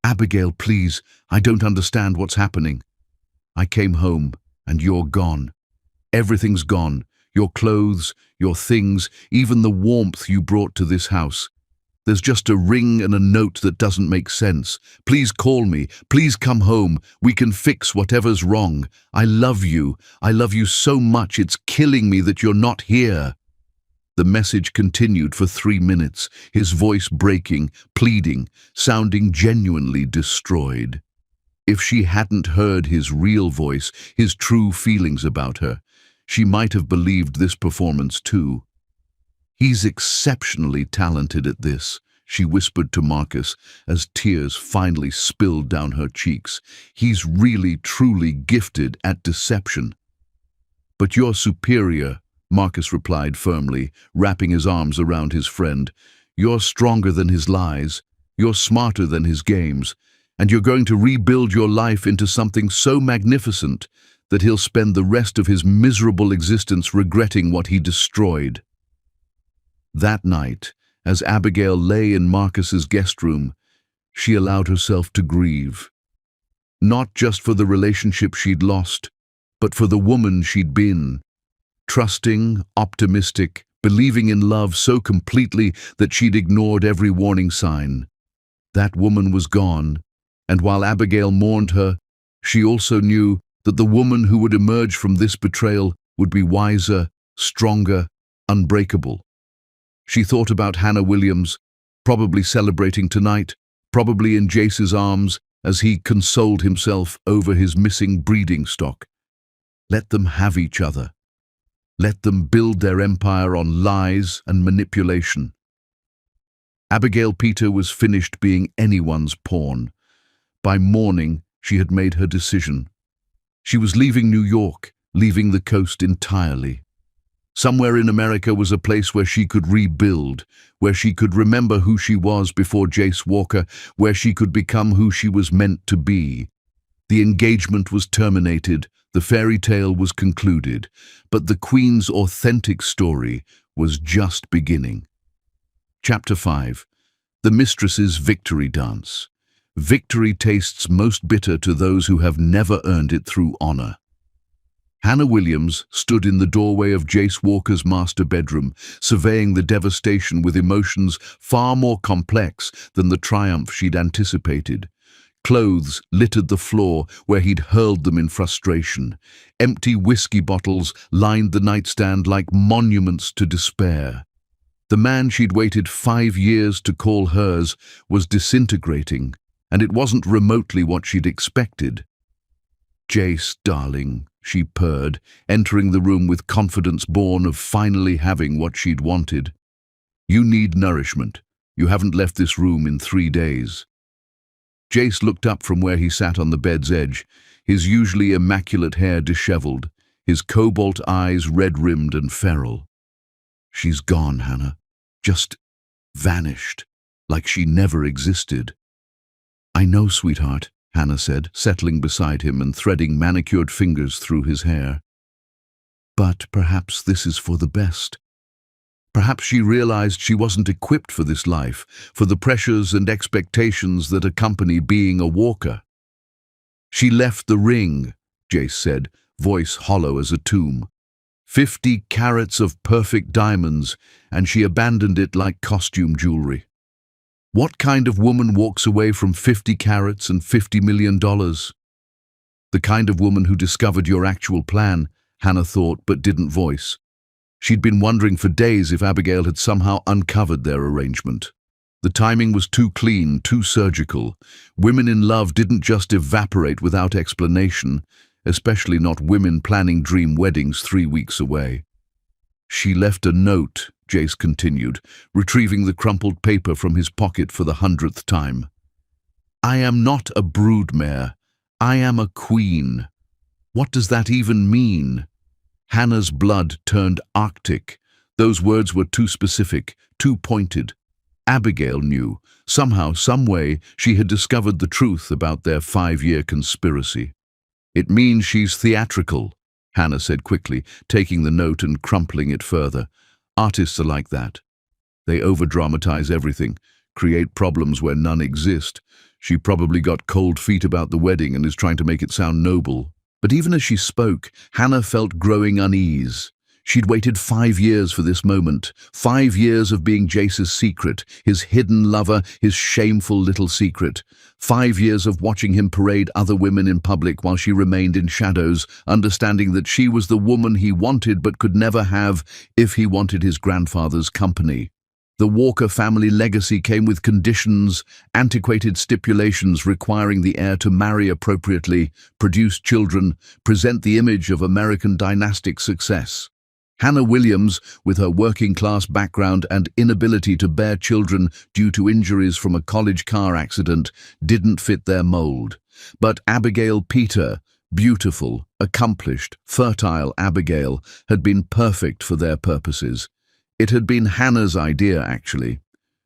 "Abigail, please, I don't understand what's happening. I came home, and you're gone. Everything's gone. Your clothes, your things, even the warmth you brought to this house. There's just a ring and a note that doesn't make sense. Please call me. Please come home. We can fix whatever's wrong. I love you. I love you so much. It's killing me that you're not here." The message continued for 3 minutes, his voice breaking, pleading, sounding genuinely destroyed. If she hadn't heard his real voice, his true feelings about her, she might have believed this performance too. "He's exceptionally talented at this," she whispered to Marcus as tears finally spilled down her cheeks. "He's really, truly gifted at deception." "But you're superior," Marcus replied firmly, wrapping his arms around his friend. "You're stronger than his lies, you're smarter than his games, and you're going to rebuild your life into something so magnificent that he'll spend the rest of his miserable existence regretting what he destroyed." That night, as Abigail lay in Marcus's guest room, she allowed herself to grieve. Not just for the relationship she'd lost, but for the woman she'd been. Trusting, optimistic, believing in love so completely that she'd ignored every warning sign. That woman was gone, and while Abigail mourned her, she also knew that the woman who would emerge from this betrayal would be wiser, stronger, unbreakable. She thought about Hannah Williams, probably celebrating tonight, probably in Jace's arms as he consoled himself over his missing breeding stock. Let them have each other. Let them build their empire on lies and manipulation. Abigail Peter was finished being anyone's pawn. By morning, she had made her decision. She was leaving New York, leaving the coast entirely. Somewhere in America was a place where she could rebuild, where she could remember who she was before Jace Walker, where she could become who she was meant to be. The engagement was terminated, the fairy tale was concluded, but the Queen's authentic story was just beginning. Chapter 5. The Mistress's Victory Dance. Victory tastes most bitter to those who have never earned it through honor. Hannah Williams stood in the doorway of Jace Walker's master bedroom, surveying the devastation with emotions far more complex than the triumph she'd anticipated. Clothes littered the floor where he'd hurled them in frustration. Empty whiskey bottles lined the nightstand like monuments to despair. The man she'd waited 5 years to call hers was disintegrating, and it wasn't remotely what she'd expected. "Jace, darling," she purred, entering the room with confidence born of finally having what she'd wanted. "You need nourishment. You haven't left this room in 3 days." Jace looked up from where he sat on the bed's edge, his usually immaculate hair disheveled, his cobalt eyes red-rimmed and feral. "She's gone, Hannah. Just vanished, like she never existed." "I know, sweetheart," Hannah said, settling beside him and threading manicured fingers through his hair. "But perhaps this is for the best." Perhaps she realized she wasn't equipped for this life, for the pressures and expectations that accompany being a walker. "She left the ring," Jace said, voice hollow as a tomb. 50 carats of perfect diamonds, and she abandoned it like costume jewelry. What kind of woman walks away from 50 carats and $50 million? The kind of woman who discovered your actual plan, Hannah thought, but didn't voice. She'd been wondering for days if Abigail had somehow uncovered their arrangement. The timing was too clean, too surgical. Women in love didn't just evaporate without explanation, especially not women planning dream weddings 3 weeks away. "She left a note," Jace continued, retrieving the crumpled paper from his pocket for the 100th time. "I am not a broodmare. I am a queen." What does that even mean? Hannah's blood turned arctic. Those words were too specific, too pointed. Abigail knew. Somehow, some way, she had discovered the truth about their 5-year conspiracy. "It means she's theatrical," Hannah said quickly, taking the note and crumpling it further. "Artists are like that. They over-dramatize everything, create problems where none exist. She probably got cold feet about the wedding and is trying to make it sound noble." But even as she spoke, Hannah felt growing unease. She'd waited 5 years for this moment, 5 years of being Jace's secret, his hidden lover, his shameful little secret. 5 years of watching him parade other women in public while she remained in shadows, understanding that she was the woman he wanted but could never have if he wanted his grandfather's company. The Walker family legacy came with conditions, antiquated stipulations requiring the heir to marry appropriately, produce children, present the image of American dynastic success. Hannah Williams, with her working-class background and inability to bear children due to injuries from a college car accident, didn't fit their mold. But Abigail Peter, beautiful, accomplished, fertile Abigail, had been perfect for their purposes. It had been Hannah's idea, actually.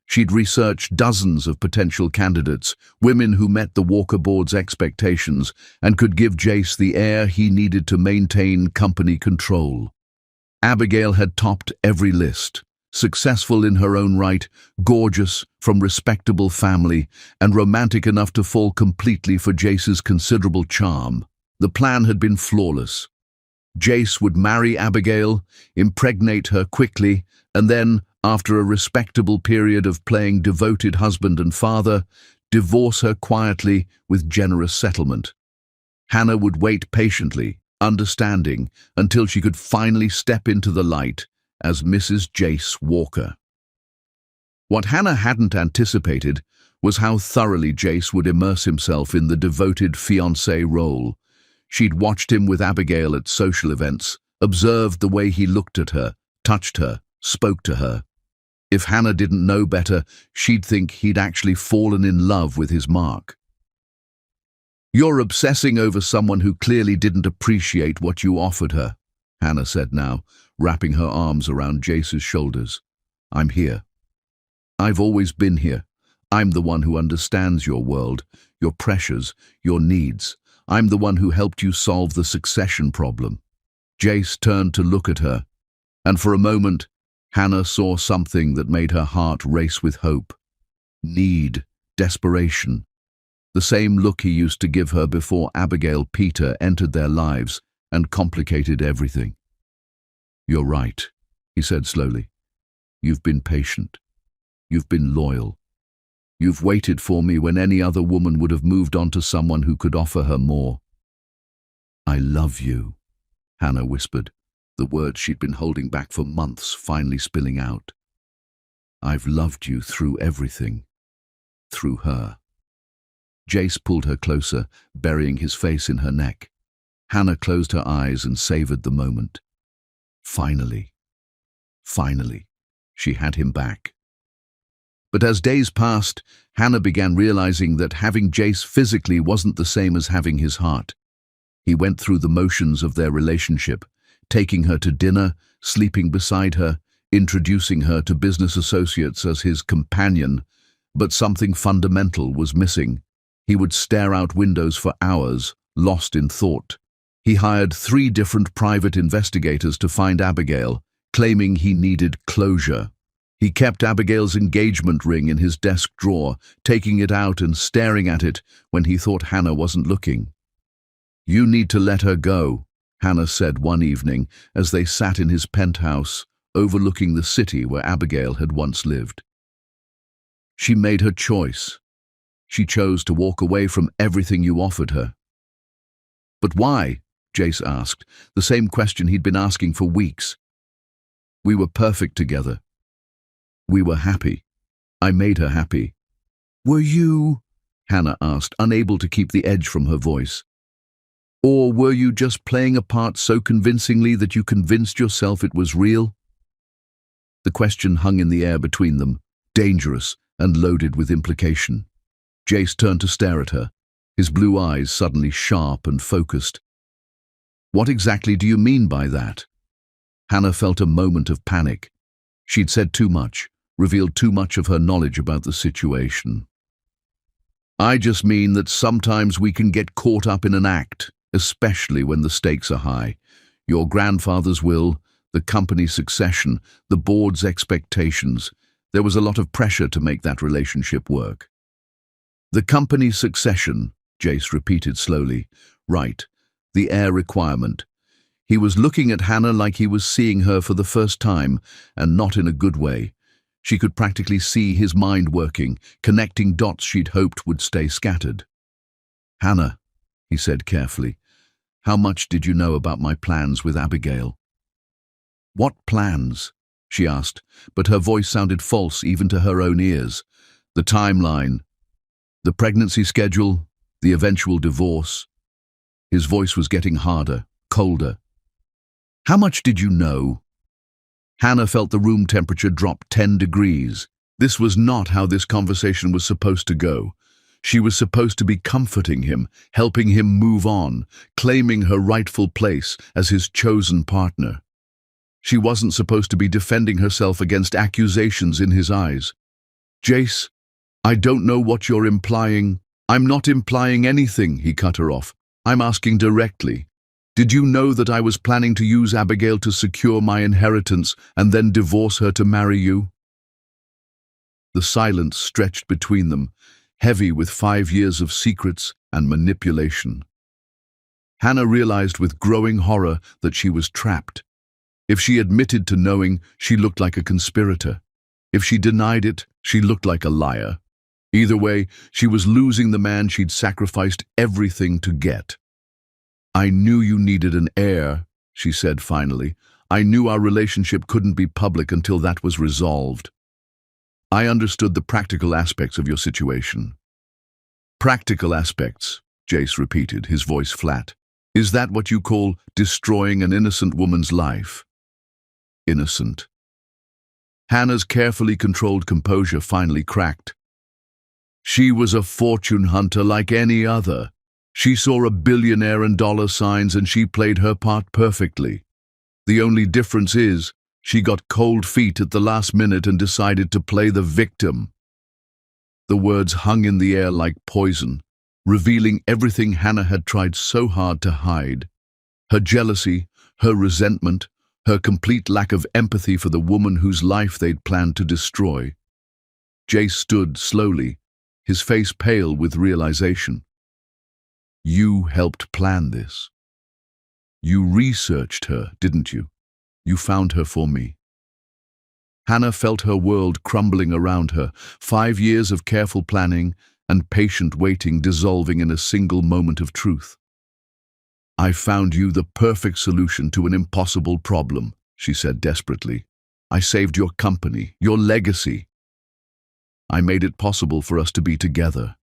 She'd researched dozens of potential candidates, women who met the Walker board's expectations and could give Jace the heir he needed to maintain company control. Abigail had topped every list, successful in her own right, gorgeous, from respectable family, and romantic enough to fall completely for Jace's considerable charm. The plan had been flawless. Jace would marry Abigail, impregnate her quickly, and then, after a respectable period of playing devoted husband and father, divorce her quietly with generous settlement. Hannah would wait patiently, understanding, until she could finally step into the light as Mrs. Jace Walker. What Hannah hadn't anticipated was how thoroughly Jace would immerse himself in the devoted fiancé role. She'd watched him with Abigail at social events, observed the way he looked at her, touched her, spoke to her. If Hannah didn't know better, she'd think he'd actually fallen in love with his mark. "You're obsessing over someone who clearly didn't appreciate what you offered her," Hannah said now, wrapping her arms around Jace's shoulders. "I'm here. I've always been here. I'm the one who understands your world, your pressures, your needs. I'm the one who helped you solve the succession problem." Jace turned to look at her, and for a moment, Hannah saw something that made her heart race with hope. Need, desperation. The same look he used to give her before Abigail Peter entered their lives and complicated everything. "You're right," he said slowly. "You've been patient. You've been loyal. You've waited for me when any other woman would have moved on to someone who could offer her more." "I love you," Hannah whispered, the words she'd been holding back for months finally spilling out. "I've loved you through everything. Through her." Jace pulled her closer, burying his face in her neck. Hannah closed her eyes and savored the moment. Finally, she had him back. But as days passed, Hannah began realizing that having Jace physically wasn't the same as having his heart. He went through the motions of their relationship, taking her to dinner, sleeping beside her, introducing her to business associates as his companion, but something fundamental was missing. He would stare out windows for hours, lost in thought. He hired 3 different private investigators to find Abigail, claiming he needed closure. He kept Abigail's engagement ring in his desk drawer, taking it out and staring at it when he thought Hannah wasn't looking. "You need to let her go," Hannah said one evening as they sat in his penthouse, overlooking the city where Abigail had once lived. "She made her choice. She chose to walk away from everything you offered her." "But why?" Jace asked, the same question he'd been asking for weeks. "We were perfect together. We were happy. I made her happy." "Were you?" Hannah asked, unable to keep the edge from her voice. "Or were you just playing a part so convincingly that you convinced yourself it was real?" The question hung in the air between them, dangerous and loaded with implication. Jace turned to stare at her, his blue eyes suddenly sharp and focused. "What exactly do you mean by that?" Hannah felt a moment of panic. She'd said too much, revealed too much of her knowledge about the situation. "I just mean that sometimes we can get caught up in an act, especially when the stakes are high. Your grandfather's will, the company's succession, the board's expectations. There was a lot of pressure to make that relationship work." "The company's succession," Jace repeated slowly. "Right, the heir requirement." He was looking at Hannah like he was seeing her for the first time, and not in a good way. She could practically see his mind working, connecting dots she'd hoped would stay scattered. "Hannah," he said carefully, "how much did you know about my plans with Abigail?" "What plans?" she asked, but her voice sounded false even to her own ears. The timeline, the pregnancy schedule, the eventual divorce. His voice was getting harder, colder. How much did you know? Hannah felt the room temperature drop 10 degrees. This was not how this conversation was supposed to go. She was supposed to be comforting him, helping him move on, claiming her rightful place as his chosen partner. She wasn't supposed to be defending herself against accusations in his eyes. Jace, I don't know what you're implying. I'm not implying anything, he cut her off. I'm asking directly. Did you know that I was planning to use Abigail to secure my inheritance and then divorce her to marry you? The silence stretched between them, heavy with 5 years of secrets and manipulation. Hannah realized with growing horror that she was trapped. If she admitted to knowing, she looked like a conspirator. If she denied it, she looked like a liar. Either way, she was losing the man she'd sacrificed everything to get. I knew you needed an heir, she said finally. I knew our relationship couldn't be public until that was resolved. I understood the practical aspects of your situation. Practical aspects, Jace repeated, his voice flat. Is that what you call destroying an innocent woman's life? Innocent. Hannah's carefully controlled composure finally cracked. She was a fortune hunter like any other. She saw a billionaire and dollar signs and she played her part perfectly. The only difference is, she got cold feet at the last minute and decided to play the victim. The words hung in the air like poison, revealing everything Hannah had tried so hard to hide. Her jealousy, her resentment, her complete lack of empathy for the woman whose life they'd planned to destroy. Jace stood slowly, his face pale with realization. You helped plan this. You researched her, didn't you? You found her for me. Hannah felt her world crumbling around her, 5 years of careful planning and patient waiting dissolving in a single moment of truth. I found you the perfect solution to an impossible problem, she said desperately. I saved your company, your legacy. I made it possible for us to be together.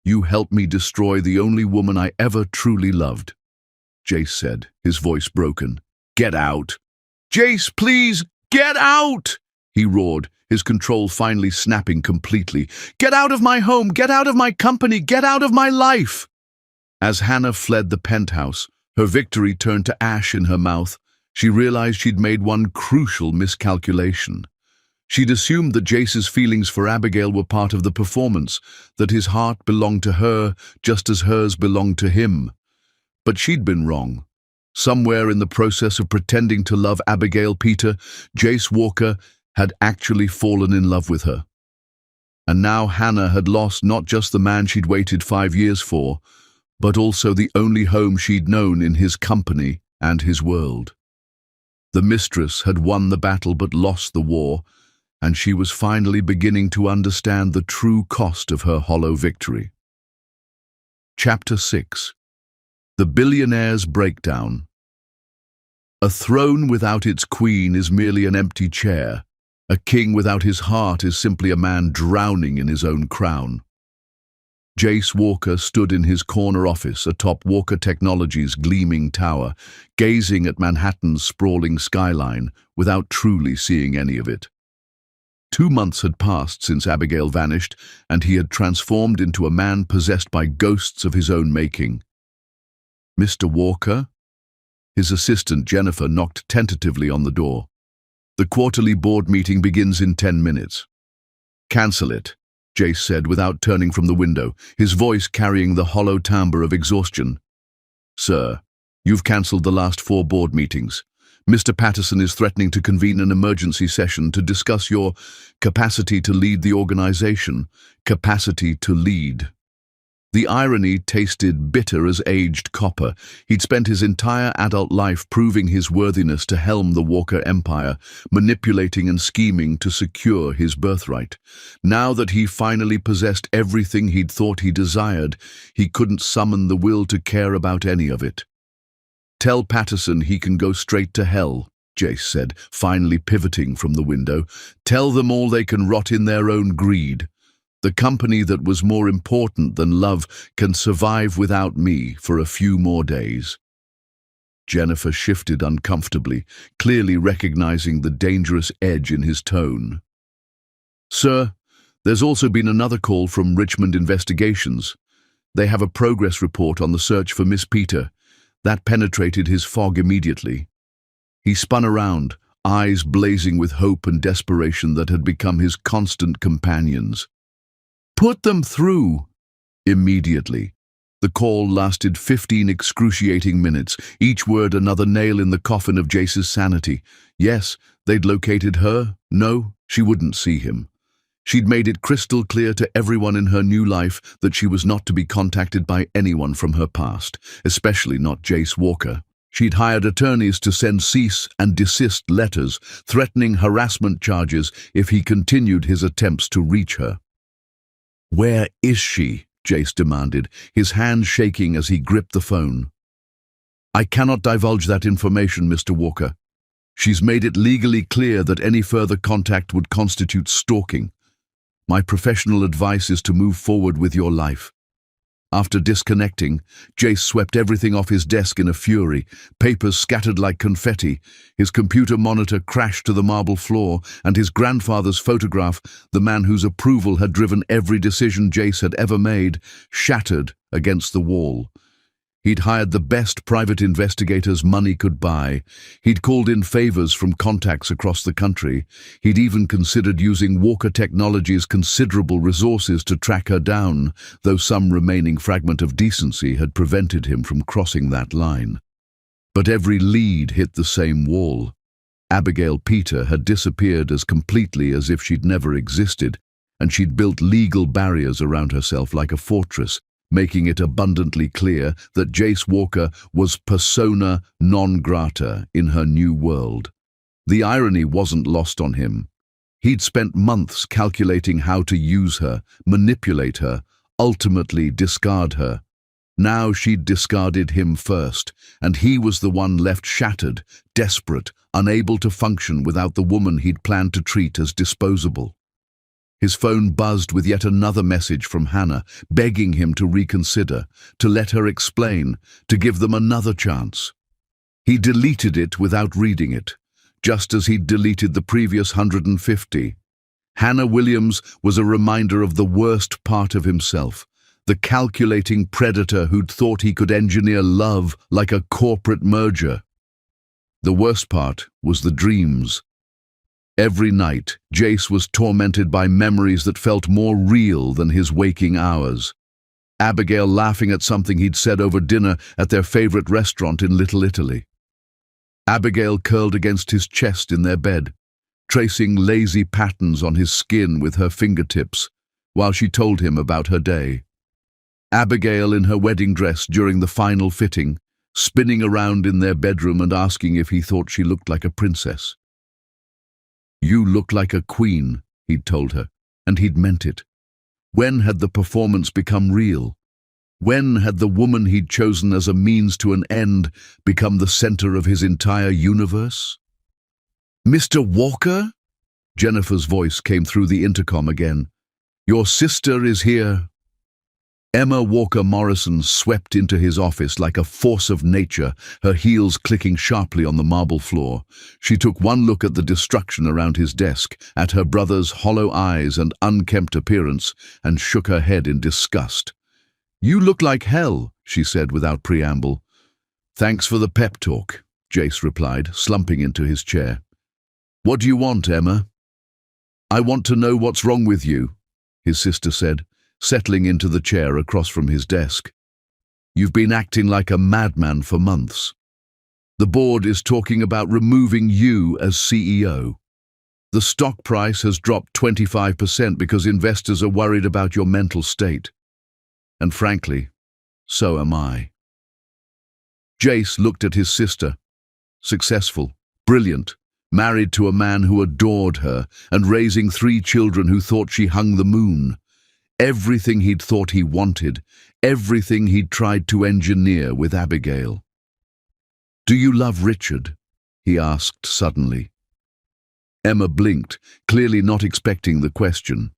You helped me destroy the only woman I ever truly loved. Jace said, his voice broken. Get out. Jace, please, get out! He roared, his control finally snapping completely. Get out of my home, get out of my company, get out of my life! As Hannah fled the penthouse, her victory turned to ash in her mouth. She realized she'd made one crucial miscalculation. She'd assumed that Jace's feelings for Abigail were part of the performance, that his heart belonged to her just as hers belonged to him. But she'd been wrong. Somewhere in the process of pretending to love Abigail Peter, Jace Walker had actually fallen in love with her. And now Hannah had lost not just the man she'd waited 5 years for, but also the only home she'd known in his company and his world. The mistress had won the battle but lost the war, and she was finally beginning to understand the true cost of her hollow victory. Chapter 6. The Billionaire's Breakdown. A throne without its queen is merely an empty chair. A king without his heart is simply a man drowning in his own crown. Jace Walker stood in his corner office atop Walker Technologies' gleaming tower, gazing at Manhattan's sprawling skyline without truly seeing any of it. 2 months had passed since Abigail vanished, and he had transformed into a man possessed by ghosts of his own making. Mr. Walker? His assistant Jennifer knocked tentatively on the door. The quarterly board meeting begins in 10 minutes. Cancel it, Jace said without turning from the window, his voice carrying the hollow timbre of exhaustion. Sir, you've cancelled the last 4 board meetings. Mr. Patterson is threatening to convene an emergency session to discuss your capacity to lead the organization. Capacity to lead. The irony tasted bitter as aged copper. He'd spent his entire adult life proving his worthiness to helm the Walker Empire, manipulating and scheming to secure his birthright. Now that he finally possessed everything he'd thought he desired, he couldn't summon the will to care about any of it. Tell Patterson he can go straight to hell, Jace said, finally pivoting from the window. Tell them all they can rot in their own greed. The company that was more important than love can survive without me for a few more days. Jennifer shifted uncomfortably, clearly recognizing the dangerous edge in his tone. Sir, there's also been another call from Richmond Investigations. They have a progress report on the search for Miss Peter. That penetrated his fog immediately. He spun around, eyes blazing with hope and desperation that had become his constant companions. Put them through! Immediately. The call lasted 15 excruciating minutes, each word another nail in the coffin of Jace's sanity. Yes, they'd located her. No, she wouldn't see him. She'd made it crystal clear to everyone in her new life that she was not to be contacted by anyone from her past, especially not Jace Walker. She'd hired attorneys to send cease and desist letters, threatening harassment charges if he continued his attempts to reach her. Where is she? Jace demanded, his hand shaking as he gripped the phone. I cannot divulge that information, Mr. Walker. She's made it legally clear that any further contact would constitute stalking. My professional advice is to move forward with your life. After disconnecting, Jace swept everything off his desk in a fury, papers scattered like confetti, his computer monitor crashed to the marble floor, and his grandfather's photograph, the man whose approval had driven every decision Jace had ever made, shattered against the wall. He'd hired the best private investigators money could buy. He'd called in favors from contacts across the country. He'd even considered using Walker Technologies' considerable resources to track her down, though some remaining fragment of decency had prevented him from crossing that line. But every lead hit the same wall. Abigail Peter had disappeared as completely as if she'd never existed, and she'd built legal barriers around herself like a fortress, making it abundantly clear that Jace Walker was persona non grata in her new world. The irony wasn't lost on him. He'd spent months calculating how to use her, manipulate her, ultimately discard her. Now she'd discarded him first, and he was the one left shattered, desperate, unable to function without the woman he'd planned to treat as disposable. His phone buzzed with yet another message from Hannah, begging him to reconsider, to let her explain, to give them another chance. He deleted it without reading it, just as he'd deleted the previous 150. Hannah Williams was a reminder of the worst part of himself, the calculating predator who'd thought he could engineer love like a corporate merger. The worst part was the dreams. Every night, Jace was tormented by memories that felt more real than his waking hours. Abigail laughing at something he'd said over dinner at their favorite restaurant in Little Italy. Abigail curled against his chest in their bed, tracing lazy patterns on his skin with her fingertips, while she told him about her day. Abigail in her wedding dress during the final fitting, spinning around in their bedroom and asking if he thought she looked like a princess. You look like a queen, he'd told her, and he'd meant it. When had the performance become real? When had the woman he'd chosen as a means to an end become the center of his entire universe? Mr. Walker? Jennifer's voice came through the intercom again. Your sister is here. Emma Walker Morrison swept into his office like a force of nature, her heels clicking sharply on the marble floor. She took one look at the destruction around his desk, at her brother's hollow eyes and unkempt appearance, and shook her head in disgust. You look like hell, she said without preamble. Thanks for the pep talk, Jace replied, slumping into his chair. What do you want, Emma? I want to know what's wrong with you, his sister said, settling into the chair across from his desk. You've been acting like a madman for months. The board is talking about removing you as CEO. The stock price has dropped 25% because investors are worried about your mental state. And frankly, so am I. Jace looked at his sister. Successful, brilliant, married to a man who adored her, and raising 3 children who thought she hung the moon. Everything he'd thought he wanted, everything he'd tried to engineer with Abigail. Do you love Richard? he asked suddenly. Emma blinked, clearly not expecting the question.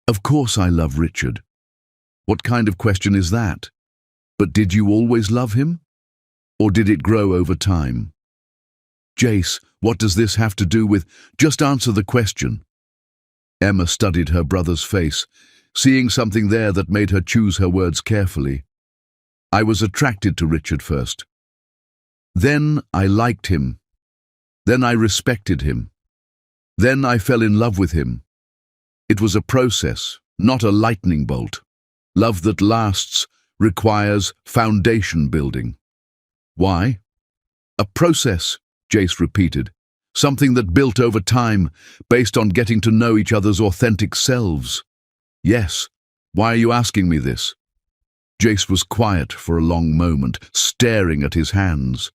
Of course I love Richard. What kind of question is that? But did you always love him? Or did it grow over time? Jace, what does this have to do with— Just answer the question. Emma studied her brother's face, seeing something there that made her choose her words carefully. I was attracted to Richard first. Then I liked him. Then I respected him. Then I fell in love with him. It was a process, not a lightning bolt. Love that lasts requires foundation building. Why? A process, Jace repeated. Something that built over time, based on getting to know each other's authentic selves. Yes. Why are you asking me this? Jace was quiet for a long moment, staring at his hands.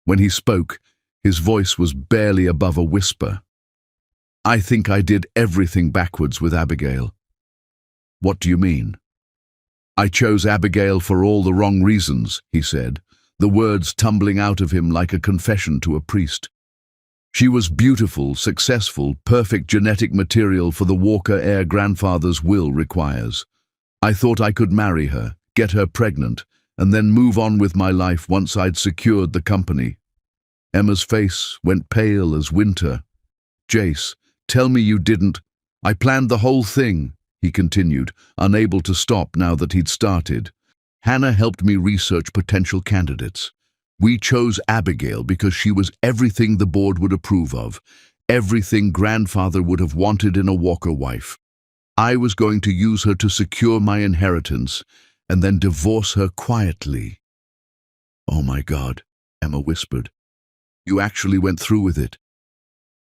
When he spoke, his voice was barely above a whisper. I think I did everything backwards with Abigail. What do you mean? I chose Abigail for all the wrong reasons, he said, the words tumbling out of him like a confession to a priest. She was beautiful, successful, perfect genetic material for the Walker heir grandfather's will requires. I thought I could marry her, get her pregnant, and then move on with my life once I'd secured the company. Emma's face went pale as winter. Jace, tell me you didn't— I planned the whole thing, he continued, unable to stop now that he'd started. Hannah helped me research potential candidates. We chose Abigail because she was everything the board would approve of, everything grandfather would have wanted in a Walker wife. I was going to use her to secure my inheritance and then divorce her quietly. Oh my God, Emma whispered. You actually went through with it.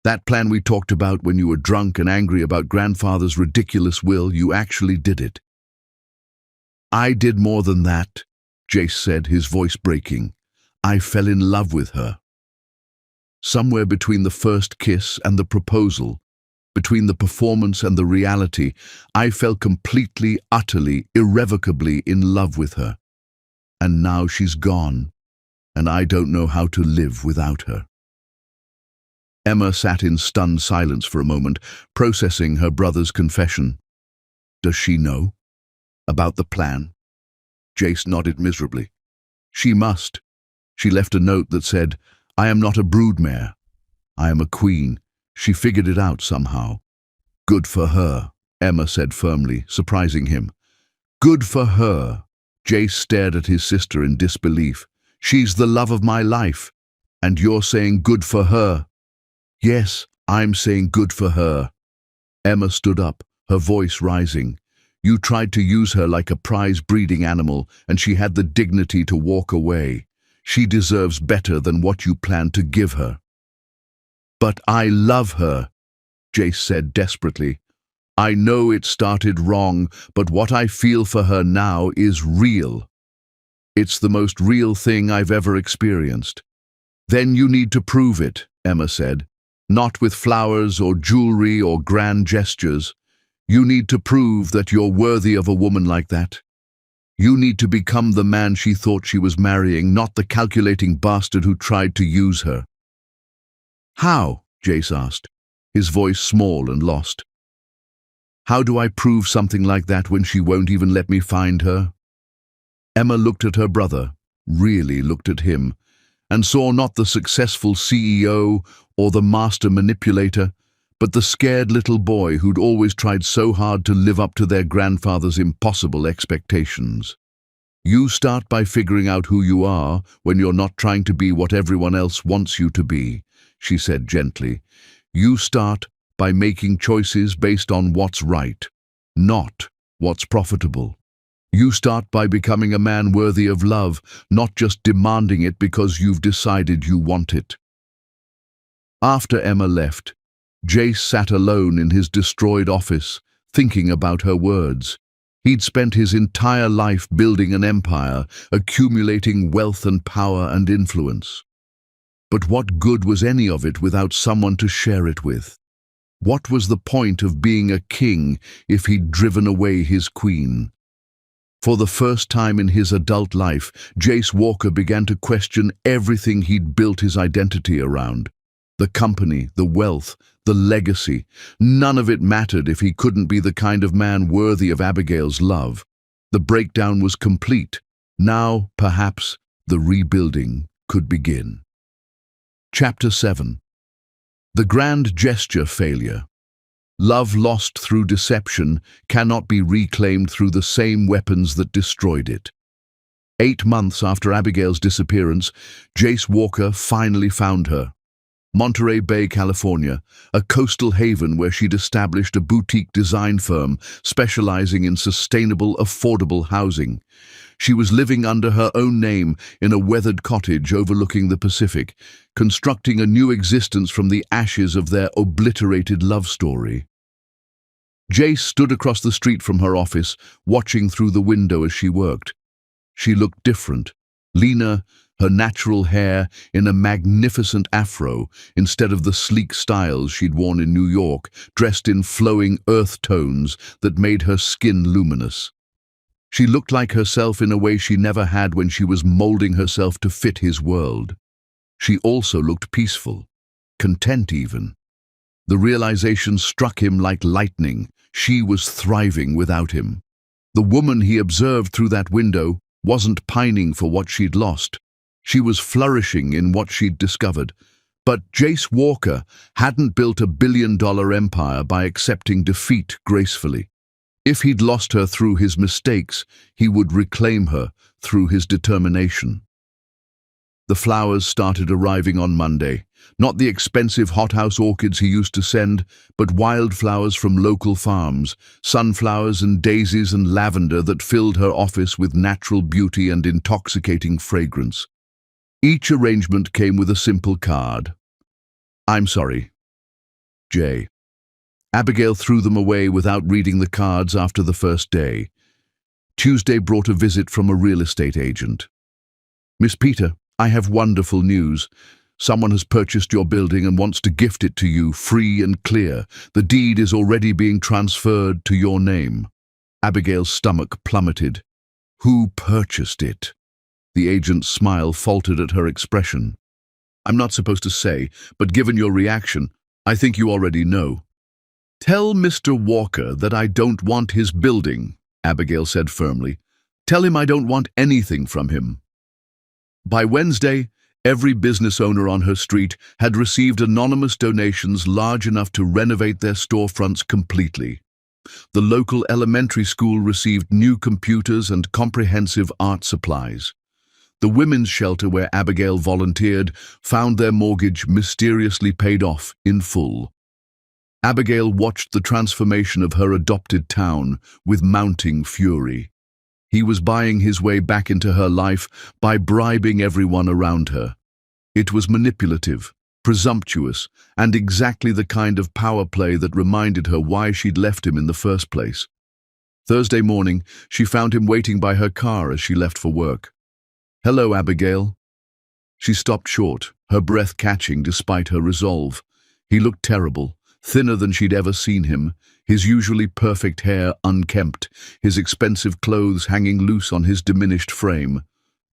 That plan we talked about when you were drunk and angry about grandfather's ridiculous will, you actually did it. I did more than that, Jace said, his voice breaking. I fell in love with her. Somewhere between the first kiss and the proposal, between the performance and the reality, I fell completely, utterly, irrevocably in love with her. And now she's gone, and I don't know how to live without her. Emma sat in stunned silence for a moment, processing her brother's confession. Does she know about the plan? Jace nodded miserably. She must. She left a note that said, I am not a broodmare. I am a queen. She figured it out somehow. Good for her, Emma said firmly, surprising him. Good for her. Jace stared at his sister in disbelief. She's the love of my life. And you're saying good for her? Yes, I'm saying good for her. Emma stood up, her voice rising. You tried to use her like a prize breeding animal, and she had the dignity to walk away. She deserves better than what you planned to give her. But I love her, Jace said desperately. I know it started wrong, but what I feel for her now is real. It's the most real thing I've ever experienced. Then you need to prove it, Emma said. Not with flowers or jewelry or grand gestures. You need to prove that you're worthy of a woman like that. You need to become the man she thought she was marrying, not the calculating bastard who tried to use her. How? Jace asked, his voice small and lost. How do I prove something like that when she won't even let me find her? Emma looked at her brother, really looked at him, and saw not the successful CEO or the master manipulator, but the scared little boy who'd always tried so hard to live up to their grandfather's impossible expectations. You start by figuring out who you are when you're not trying to be what everyone else wants you to be, she said gently. You start by making choices based on what's right, not what's profitable. You start by becoming a man worthy of love, not just demanding it because you've decided you want it. After Emma left, Jace sat alone in his destroyed office, thinking about her words. He'd spent his entire life building an empire, accumulating wealth and power and influence. But what good was any of it without someone to share it with? What was the point of being a king if he'd driven away his queen? For the first time in his adult life, Jace Walker began to question everything he'd built his identity around. The company, the wealth, the legacy. None of it mattered if he couldn't be the kind of man worthy of Abigail's love. The breakdown was complete. Now, perhaps, the rebuilding could begin. Chapter 7. The grand gesture failure. Love lost through deception cannot be reclaimed through the same weapons that destroyed it. 8 months after Abigail's disappearance, Jace Walker finally found her. Monterey Bay, California, a coastal haven where she'd established a boutique design firm specializing in sustainable, affordable housing. She was living under her own name in a weathered cottage overlooking the Pacific, constructing a new existence from the ashes of their obliterated love story. Jace stood across the street from her office, watching through the window as she worked. She looked different, leaner, her natural hair in a magnificent afro instead of the sleek styles she'd worn in New York, dressed in flowing earth tones that made her skin luminous. She looked like herself in a way she never had when she was molding herself to fit his world. She also looked peaceful, content even. The realization struck him like lightning. She was thriving without him. The woman he observed through that window wasn't pining for what she'd lost. She was flourishing in what she'd discovered. But Jace Walker hadn't built a billion-dollar empire by accepting defeat gracefully. If he'd lost her through his mistakes, he would reclaim her through his determination. The flowers started arriving on Monday. Not the expensive hothouse orchids he used to send, but wildflowers from local farms, sunflowers and daisies and lavender that filled her office with natural beauty and intoxicating fragrance. Each arrangement came with a simple card. "I'm sorry, Jay." Abigail threw them away without reading the cards after the first day. Tuesday brought a visit from a real estate agent. "Miss Peter, I have wonderful news. Someone has purchased your building and wants to gift it to you free and clear. The deed is already being transferred to your name." Abigail's stomach plummeted. "Who purchased it?" The agent's smile faltered at her expression. "I'm not supposed to say, but given your reaction, I think you already know." "Tell Mr. Walker that I don't want his building," Abigail said firmly. "Tell him I don't want anything from him." By Wednesday, every business owner on her street had received anonymous donations large enough to renovate their storefronts completely. The local elementary school received new computers and comprehensive art supplies. The women's shelter where Abigail volunteered found their mortgage mysteriously paid off in full. Abigail watched the transformation of her adopted town with mounting fury. He was buying his way back into her life by bribing everyone around her. It was manipulative, presumptuous, and exactly the kind of power play that reminded her why she'd left him in the first place. Thursday morning, she found him waiting by her car as she left for work. "Hello, Abigail." She stopped short, her breath catching despite her resolve. He looked terrible, thinner than she'd ever seen him, his usually perfect hair unkempt, his expensive clothes hanging loose on his diminished frame.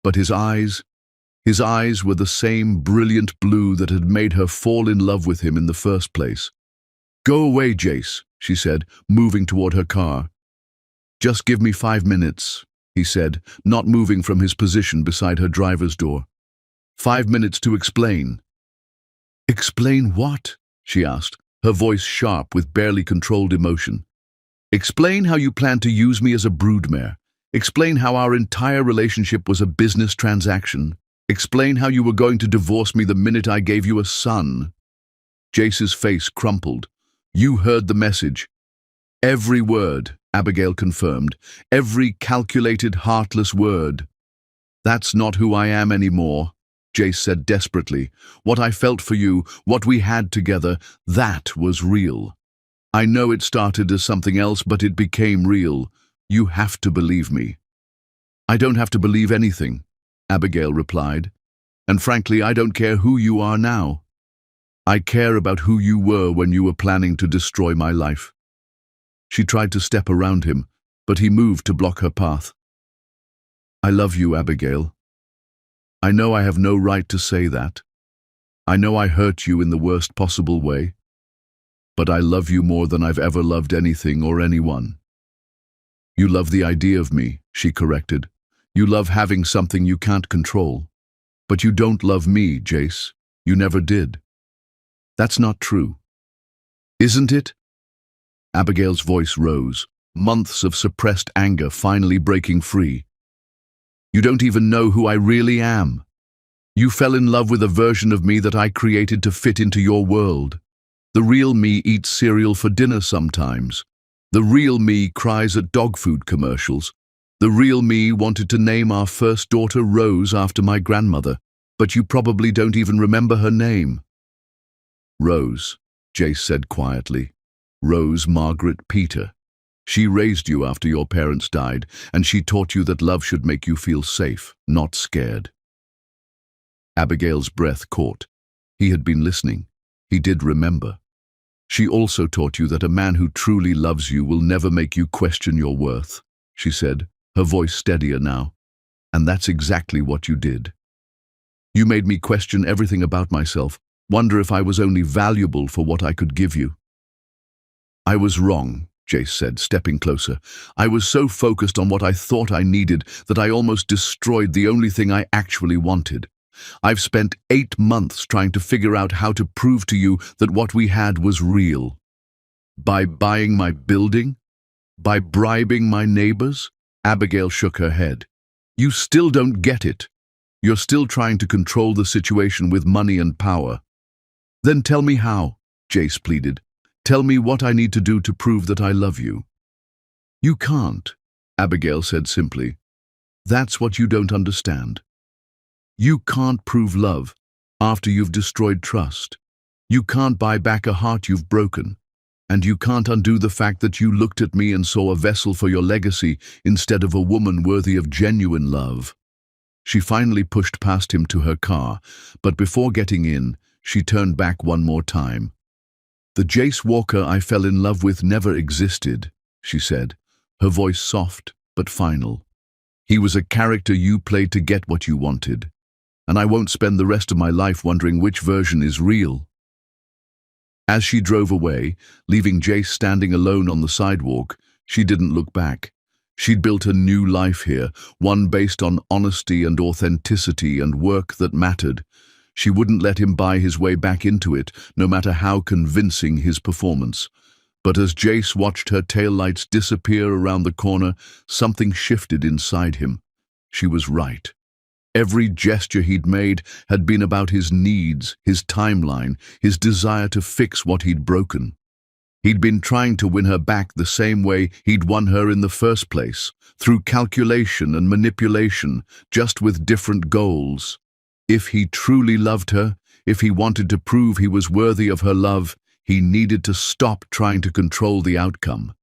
But his eyes were the same brilliant blue that had made her fall in love with him in the first place. "Go away, Jace," she said, moving toward her car. "Just give me 5 minutes," he said, not moving from his position beside her driver's door. 5 minutes to explain." "Explain what?" she asked, her voice sharp with barely controlled emotion. "Explain how you plan to use me as a broodmare. Explain how our entire relationship was a business transaction. Explain how you were going to divorce me the minute I gave you a son." Jace's face crumpled. "You heard the message." "Every word," Abigail confirmed. "Every calculated, heartless word." "That's not who I am anymore," Jace said desperately. "What I felt for you, what we had together, that was real. I know it started as something else, but it became real. You have to believe me." "I don't have to believe anything," Abigail replied. "And frankly, I don't care who you are now. I care about who you were when you were planning to destroy my life." She tried to step around him, but he moved to block her path. I love you, Abigail. I know I have no right to say that. I know I hurt you in the worst possible way. But I love you more than I've ever loved anything or anyone. You love the idea of me, she corrected. You love having something you can't control. But you don't love me, Jace. You never did. That's not true. Isn't it? Abigail's voice rose, months of suppressed anger finally breaking free. You don't even know who I really am. You fell in love with a version of me that I created to fit into your world. The real me eats cereal for dinner sometimes. The real me cries at dog food commercials. The real me wanted to name our first daughter Rose after my grandmother, but you probably don't even remember her name. Rose, Jace said quietly. Rose Margaret Peter. She raised you after your parents died, and she taught you that love should make you feel safe, not scared. Abigail's breath caught. He had been listening. He did remember. She also taught you that a man who truly loves you will never make you question your worth, she said, her voice steadier now. And that's exactly what you did. You made me question everything about myself, wonder if I was only valuable for what I could give you. I was wrong, Jace said, stepping closer. I was so focused on what I thought I needed that I almost destroyed the only thing I actually wanted. I've spent 8 months trying to figure out how to prove to you that what we had was real. By buying my building? By bribing my neighbors? Abigail shook her head. You still don't get it. You're still trying to control the situation with money and power. Then tell me how, Jace pleaded. Tell me what I need to do to prove that I love you. You can't, Abigail said simply. That's what you don't understand. You can't prove love after you've destroyed trust. You can't buy back a heart you've broken. And you can't undo the fact that you looked at me and saw a vessel for your legacy instead of a woman worthy of genuine love. She finally pushed past him to her car, but before getting in, she turned back one more time. The Jace Walker I fell in love with never existed, she said, her voice soft but final. He was a character you played to get what you wanted. And I won't spend the rest of my life wondering which version is real. As she drove away, leaving Jace standing alone on the sidewalk, she didn't look back. She'd built a new life here, one based on honesty and authenticity and work that mattered. She wouldn't let him buy his way back into it, no matter how convincing his performance. But as Jace watched her taillights disappear around the corner, something shifted inside him. She was right. Every gesture he'd made had been about his needs, his timeline, his desire to fix what he'd broken. He'd been trying to win her back the same way he'd won her in the first place, through calculation and manipulation, just with different goals. If he truly loved her, if he wanted to prove he was worthy of her love, he needed to stop trying to control the outcome.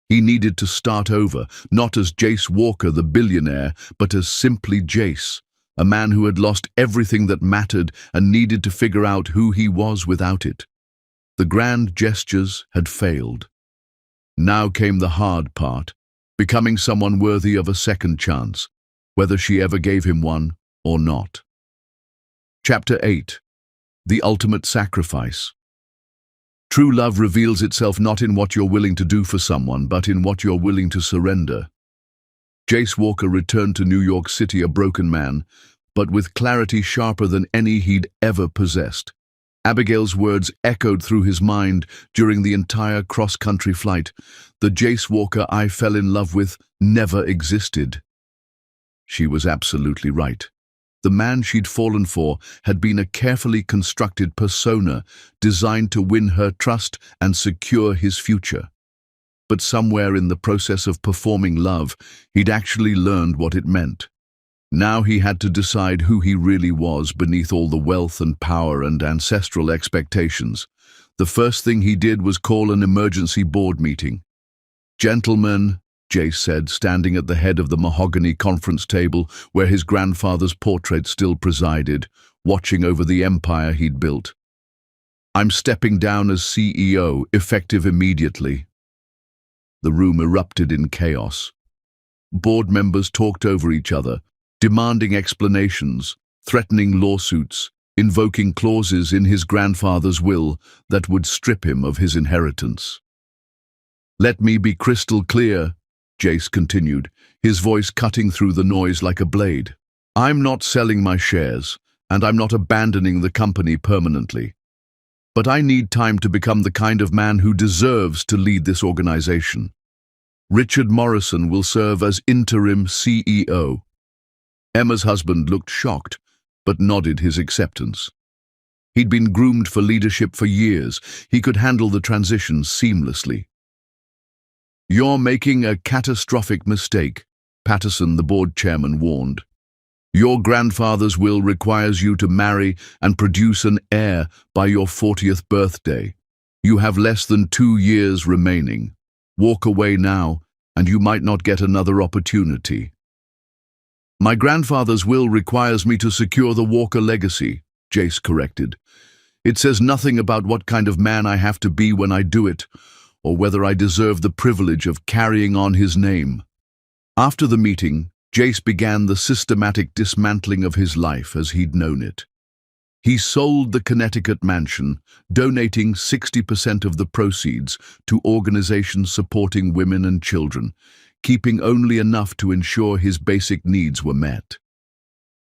He needed to start over, not as Jace Walker the billionaire, but as simply Jace, a man who had lost everything that mattered and needed to figure out who he was without it. The grand gestures had failed. Now came the hard part, becoming someone worthy of a second chance, whether she ever gave him one or not. Chapter 8. The Ultimate Sacrifice. True love reveals itself not in what you're willing to do for someone, but in what you're willing to surrender. Jace Walker returned to New York City a broken man, but with clarity sharper than any he'd ever possessed. Abigail's words echoed through his mind during the entire cross-country flight. The Jace Walker I fell in love with never existed. She was absolutely right. The man she'd fallen for had been a carefully constructed persona designed to win her trust and secure his future. But somewhere in the process of performing love, he'd actually learned what it meant. Now he had to decide who he really was beneath all the wealth and power and ancestral expectations. The first thing he did was call an emergency board meeting. "Gentlemen," Jace said, standing at the head of the mahogany conference table where his grandfather's portrait still presided, watching over the empire he'd built. "I'm stepping down as CEO, effective immediately." The room erupted in chaos. board members talked over each other, demanding explanations, threatening lawsuits, invoking clauses in his grandfather's will that would strip him of his inheritance. "Let me be crystal clear," Jace continued, his voice cutting through the noise like a blade. "I'm not selling my shares, and I'm not abandoning the company permanently. But I need time to become the kind of man who deserves to lead this organization. Richard Morrison will serve as interim CEO. Emma's husband looked shocked, but nodded his acceptance. He'd been groomed for leadership for years. He could handle the transition seamlessly. "You're making a catastrophic mistake," Patterson, the board chairman, warned. "Your grandfather's will requires you to marry and produce an heir by your 40th birthday. You have less than 2 years remaining. Walk away now, and you might not get another opportunity." "My grandfather's will requires me to secure the Walker legacy," Jace corrected. "It says nothing about what kind of man I have to be when I do it, or whether I deserve the privilege of carrying on his name." After the meeting, Jace began the systematic dismantling of his life as he'd known it. He sold the Connecticut mansion, donating 60% of the proceeds to organizations supporting women and children, keeping only enough to ensure his basic needs were met.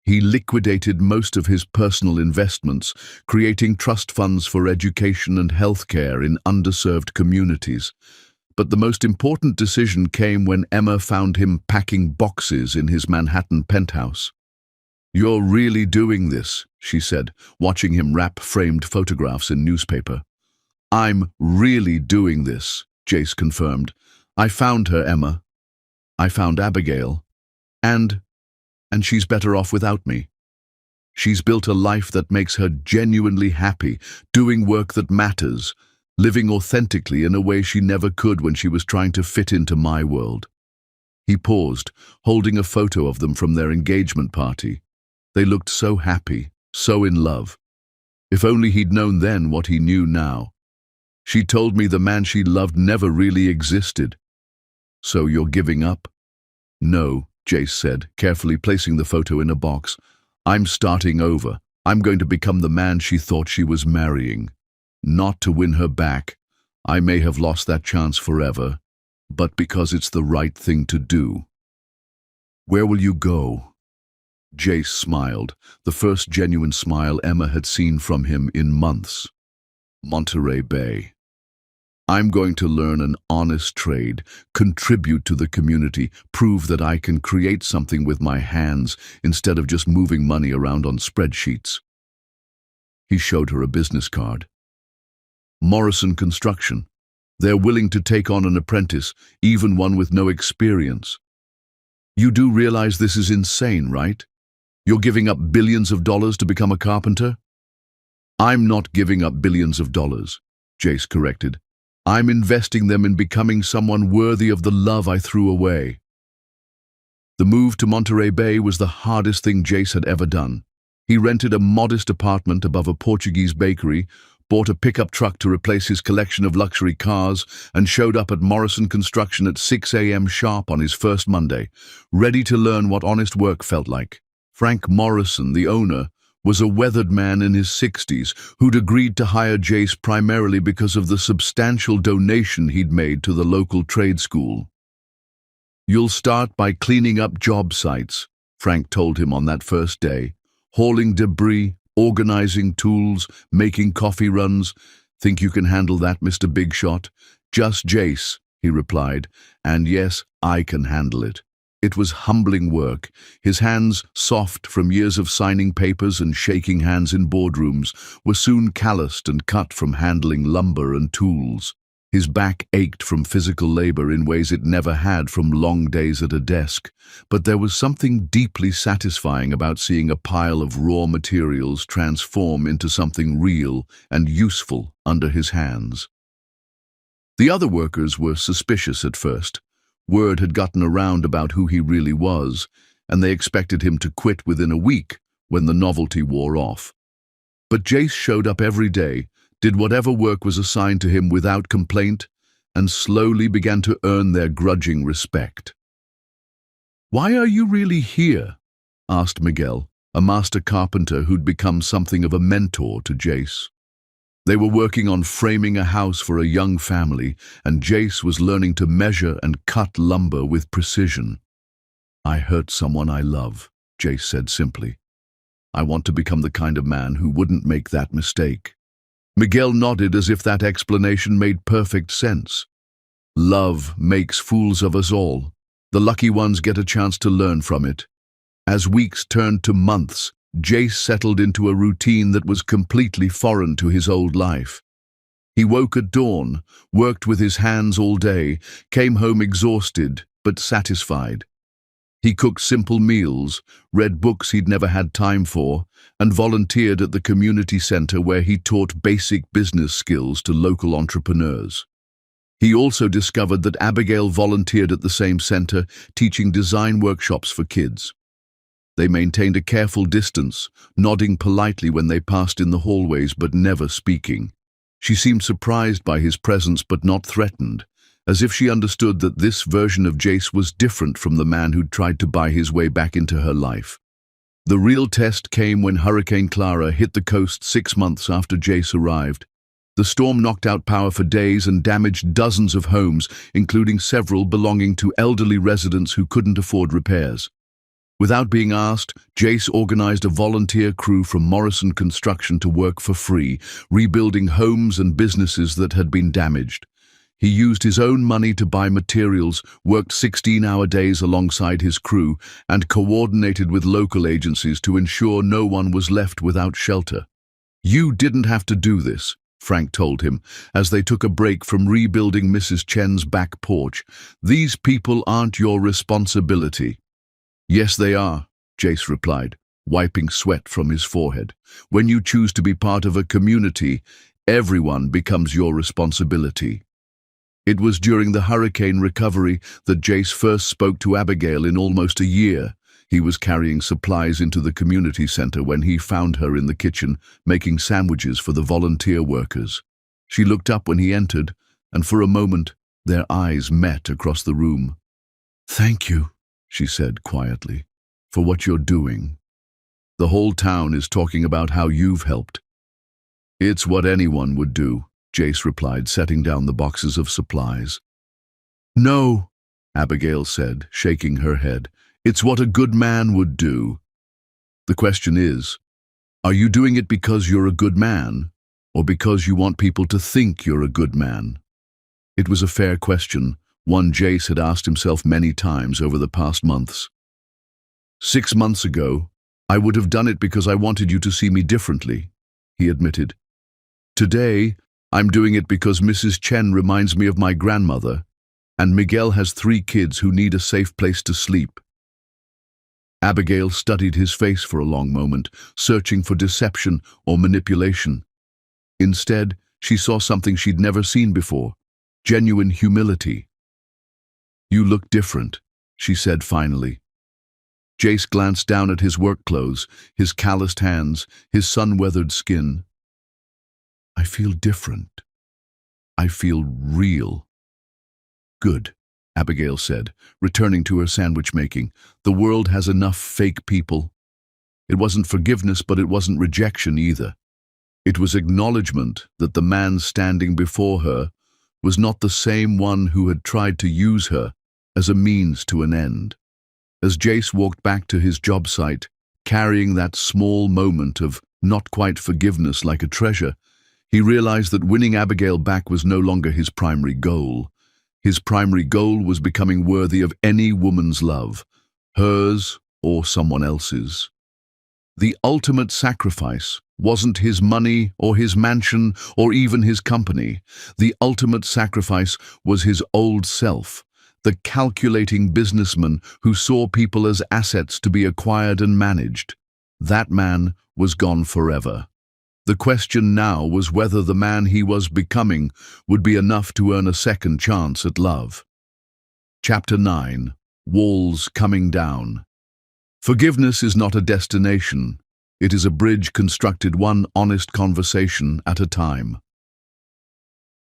He liquidated most of his personal investments, creating trust funds for education and healthcare in underserved communities. But the most important decision came when Emma found him packing boxes in his Manhattan penthouse. "You're really doing this," she said, watching him wrap framed photographs in newspaper. "I'm really doing this," Jace confirmed. "I found her, Emma. I found Abigail. And she's better off without me. She's built a life that makes her genuinely happy, doing work that matters, living authentically in a way she never could when she was trying to fit into my world." He paused, holding a photo of them from their engagement party. They looked so happy, so in love. If only he'd known then what he knew now. "She told me the man she loved never really existed." "So you're giving up?" "No," Jace said, carefully placing the photo in a box. "I'm starting over. I'm going to become the man she thought she was marrying. Not to win her back. I may have lost that chance forever, but because it's the right thing to do." "Where will you go?" Jace smiled, the first genuine smile Emma had seen from him in months. "Monterey Bay. I'm going to learn an honest trade, contribute to the community, prove that I can create something with my hands instead of just moving money around on spreadsheets." He showed her a business card. "Morrison Construction. They're willing to take on an apprentice, even one with no experience. You do realize this is insane, right? You're giving up billions of dollars to become a carpenter?" "I'm not giving up billions of dollars," Jace corrected. "I'm investing them in becoming someone worthy of the love I threw away." The move to Monterey Bay was the hardest thing Jace had ever done. He rented a modest apartment above a Portuguese bakery, bought a pickup truck to replace his collection of luxury cars, and showed up at Morrison Construction at 6 a.m. sharp on his first Monday, ready to learn what honest work felt like. Frank Morrison, the owner, was a weathered man in his 60s who'd agreed to hire Jace primarily because of the substantial donation he'd made to the local trade school. "You'll start by cleaning up job sites," Frank told him on that first day, "hauling debris, organizing tools, making coffee runs. Think you can handle that, Mr. Big Shot?" "Just Jace," he replied, "and yes, I can handle it." It was humbling work. His hands, soft from years of signing papers and shaking hands in boardrooms, were soon calloused and cut from handling lumber and tools. His back ached from physical labor in ways it never had from long days at a desk, but there was something deeply satisfying about seeing a pile of raw materials transform into something real and useful under his hands. The other workers were suspicious at first. Word had gotten around about who he really was, and they expected him to quit within a week when the novelty wore off. But Jace showed up every day, did whatever work was assigned to him without complaint, and slowly began to earn their grudging respect. "Why are you really here?" asked Miguel, a master carpenter who'd become something of a mentor to Jace. They were working on framing a house for a young family, and Jace was learning to measure and cut lumber with precision. "I hurt someone I love," Jace said simply. "I want to become the kind of man who wouldn't make that mistake." Miguel nodded as if that explanation made perfect sense. Love makes fools of us all. The lucky ones get a chance to learn from it. As weeks turned to months, Jace settled into a routine that was completely foreign to his old life. He woke at dawn, worked with his hands all day, came home exhausted but satisfied. He cooked simple meals, read books he'd never had time for, and volunteered at the community center where he taught basic business skills to local entrepreneurs. He also discovered that Abigail volunteered at the same center, teaching design workshops for kids. They maintained a careful distance, nodding politely when they passed in the hallways but never speaking. She seemed surprised by his presence but not threatened, as if she understood that this version of Jace was different from the man who'd tried to buy his way back into her life. The real test came when Hurricane Clara hit the coast 6 months after Jace arrived. The storm knocked out power for days and damaged dozens of homes, including several belonging to elderly residents who couldn't afford repairs. Without being asked, Jace organized a volunteer crew from Morrison Construction to work for free, rebuilding homes and businesses that had been damaged. He used his own money to buy materials, worked 16-hour days alongside his crew, and coordinated with local agencies to ensure no one was left without shelter. "You didn't have to do this," Frank told him, as they took a break from rebuilding Mrs. Chen's back porch. "These people aren't your responsibility." "Yes, they are," Jace replied, wiping sweat from his forehead. "When you choose to be part of a community, everyone becomes your responsibility." It was during the hurricane recovery that Jace first spoke to Abigail in almost a year. He was carrying supplies into the community center when he found her in the kitchen, making sandwiches for the volunteer workers. She looked up when he entered, and for a moment, their eyes met across the room. "Thank you," she said quietly, "for what you're doing. The whole town is talking about how you've helped." "It's what anyone would do," Jace replied, setting down the boxes of supplies. "No," Abigail said, shaking her head. "It's what a good man would do." "The question is, are you doing it because you're a good man, or because you want people to think you're a good man?" It was a fair question, one Jace had asked himself many times over the past months. "6 months ago, I would have done it because I wanted you to see me differently," he admitted. "Today, I'm doing it because Mrs. Chen reminds me of my grandmother, and Miguel has 3 kids who need a safe place to sleep." Abigail studied his face for a long moment, searching for deception or manipulation. Instead, she saw something she'd never seen before: genuine humility. "You look different," she said finally. Jace glanced down at his work clothes, his calloused hands, his sun-weathered skin. "I feel different. I feel real." "Good," Abigail said, returning to her sandwich making. "The world has enough fake people." It wasn't forgiveness, but it wasn't rejection either. It was acknowledgement that the man standing before her was not the same one who had tried to use her as a means to an end. As Jace walked back to his job site, carrying that small moment of not quite forgiveness like a treasure, he realized that winning Abigail back was no longer his primary goal. His primary goal was becoming worthy of any woman's love, hers or someone else's. The ultimate sacrifice wasn't his money or his mansion or even his company. The ultimate sacrifice was his old self, the calculating businessman who saw people as assets to be acquired and managed. That man was gone forever. The question now was whether the man he was becoming would be enough to earn a second chance at love. Chapter 9. Walls Coming Down. Forgiveness is not a destination. It is a bridge constructed one honest conversation at a time.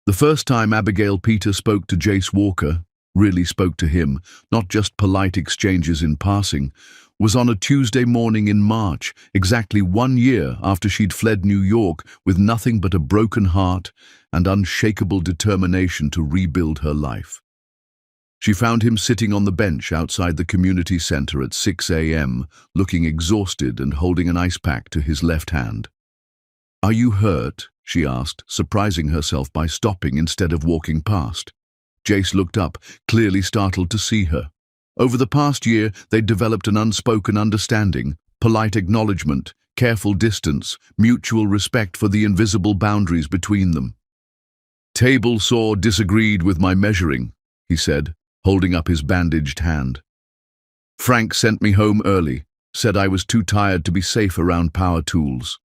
The first time Abigail Peter spoke to Jace Walker, really spoke to him, not just polite exchanges in passing, was on a Tuesday morning in March, exactly 1 year after she'd fled New York with nothing but a broken heart and unshakable determination to rebuild her life. She found him sitting on the bench outside the community center at 6 a.m., looking exhausted and holding an ice pack to his left hand. "Are you hurt?" she asked, surprising herself by stopping instead of walking past. Jace looked up, clearly startled to see her. Over the past year, they'd developed an unspoken understanding, polite acknowledgement, careful distance, mutual respect for the invisible boundaries between them. "Table saw disagreed with my measuring," he said, holding up his bandaged hand. "Frank sent me home early, said I was too tired to be safe around power tools."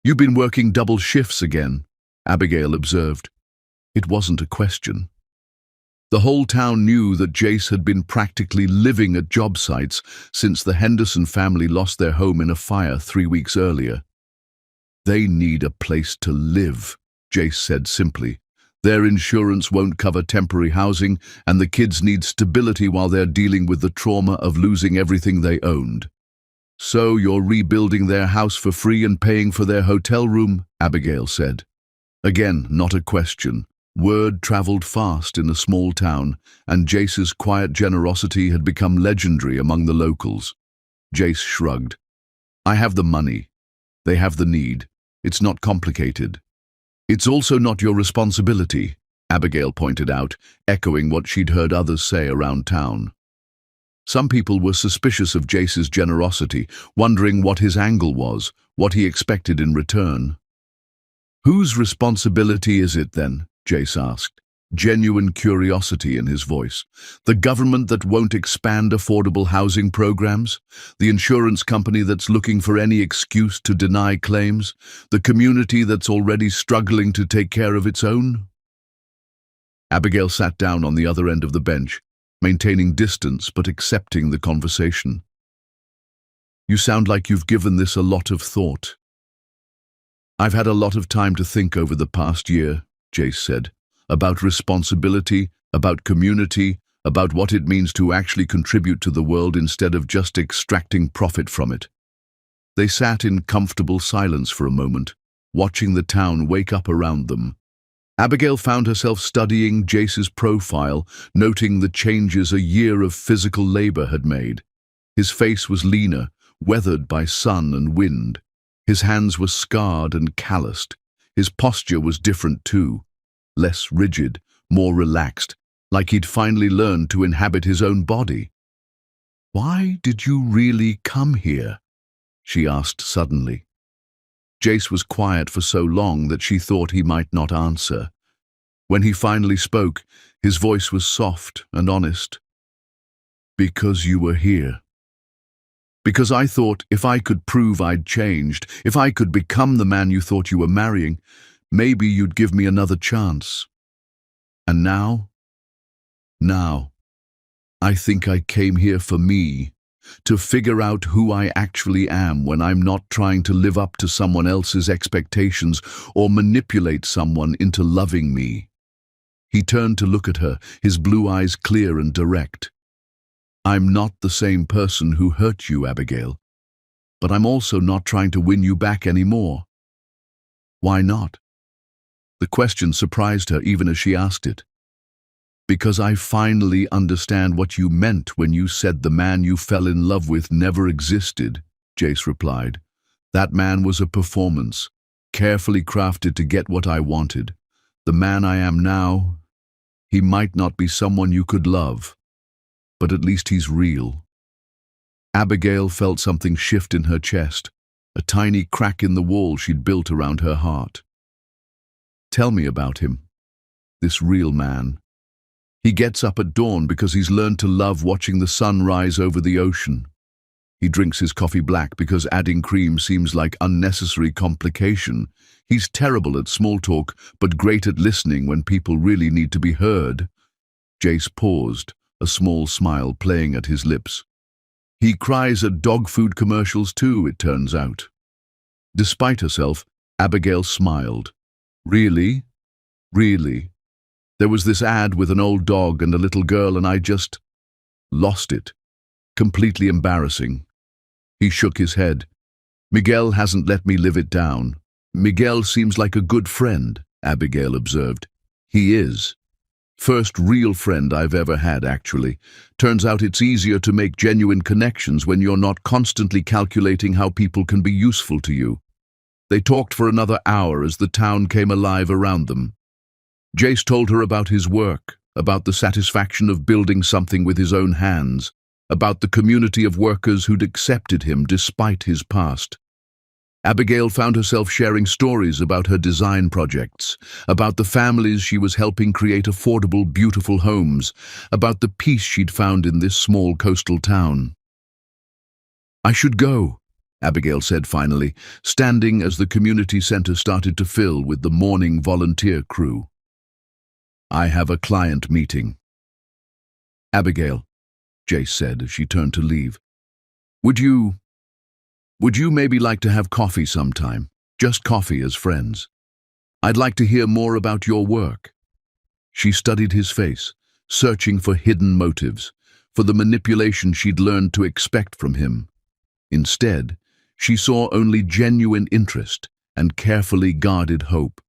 "You've been working double shifts again," Abigail observed. It wasn't a question. The whole town knew that Jace had been practically living at job sites since the Henderson family lost their home in a fire 3 weeks earlier. "They need a place to live," Jace said simply. "Their insurance won't cover temporary housing, and the kids need stability while they're dealing with the trauma of losing everything they owned." "So you're rebuilding their house for free and paying for their hotel room?" Abigail said. Again, not a question. Word traveled fast in a small town, and Jace's quiet generosity had become legendary among the locals. Jace shrugged. "I have the money. They have the need. It's not complicated." "It's also not your responsibility," Abigail pointed out, echoing what she'd heard others say around town. Some people were suspicious of Jace's generosity, wondering what his angle was, what he expected in return. "Whose responsibility is it then?" Jace asked, genuine curiosity in his voice. "The government that won't expand affordable housing programs? The insurance company that's looking for any excuse to deny claims? The community that's already struggling to take care of its own?" Abigail sat down on the other end of the bench, maintaining distance but accepting the conversation. "You sound like you've given this a lot of thought." "I've had a lot of time to think over the past year," Jace said, "about responsibility, about community, about what it means to actually contribute to the world instead of just extracting profit from it." They sat in comfortable silence for a moment, watching the town wake up around them. Abigail found herself studying Jace's profile, noting the changes a year of physical labor had made. His face was leaner, weathered by sun and wind. His hands were scarred and calloused. His posture was different too, less rigid, more relaxed, like he'd finally learned to inhabit his own body. "Why did you really come here?" she asked suddenly. Jace was quiet for so long that she thought he might not answer. When he finally spoke, his voice was soft and honest. "Because you were here. Because I thought if I could prove I'd changed, if I could become the man you thought you were marrying, maybe you'd give me another chance. And now? Now, I think I came here for me, to figure out who I actually am when I'm not trying to live up to someone else's expectations or manipulate someone into loving me." He turned to look at her, his blue eyes clear and direct. "I'm not the same person who hurt you, Abigail, but I'm also not trying to win you back anymore." "Why not?" The question surprised her even as she asked it. "Because I finally understand what you meant when you said the man you fell in love with never existed," Jace replied. "That man was a performance, carefully crafted to get what I wanted. The man I am now, he might not be someone you could love, but at least he's real." Abigail felt something shift in her chest, a tiny crack in the wall she'd built around her heart. "Tell me about him, this real man." "He gets up at dawn because he's learned to love watching the sun rise over the ocean. He drinks his coffee black because adding cream seems like unnecessary complication. He's terrible at small talk, but great at listening when people really need to be heard." Jace paused, a small smile playing at his lips. "He cries at dog food commercials too, it turns out." Despite herself, Abigail smiled. "Really? Really?" There was this ad with an old dog and a little girl, and I just lost it. Completely embarrassing." He shook his head. "Miguel hasn't let me live it down." "Miguel seems like a good friend," Abigail observed. "He is. First real friend I've ever had, actually. Turns out it's easier to make genuine connections when you're not constantly calculating how people can be useful to you." They talked for another hour as the town came alive around them. Jace told her about his work, about the satisfaction of building something with his own hands, about the community of workers who'd accepted him despite his past. Abigail found herself sharing stories about her design projects, about the families she was helping create affordable, beautiful homes, about the peace she'd found in this small coastal town. "I should go," Abigail said finally, standing as the community center started to fill with the morning volunteer crew. "I have a client meeting." "Abigail," Jace said as she turned to leave, Would you maybe like to have coffee sometime? Just coffee as friends. I'd like to hear more about your work." She studied his face, searching for hidden motives, for the manipulation she'd learned to expect from him. Instead, she saw only genuine interest and carefully guarded hope.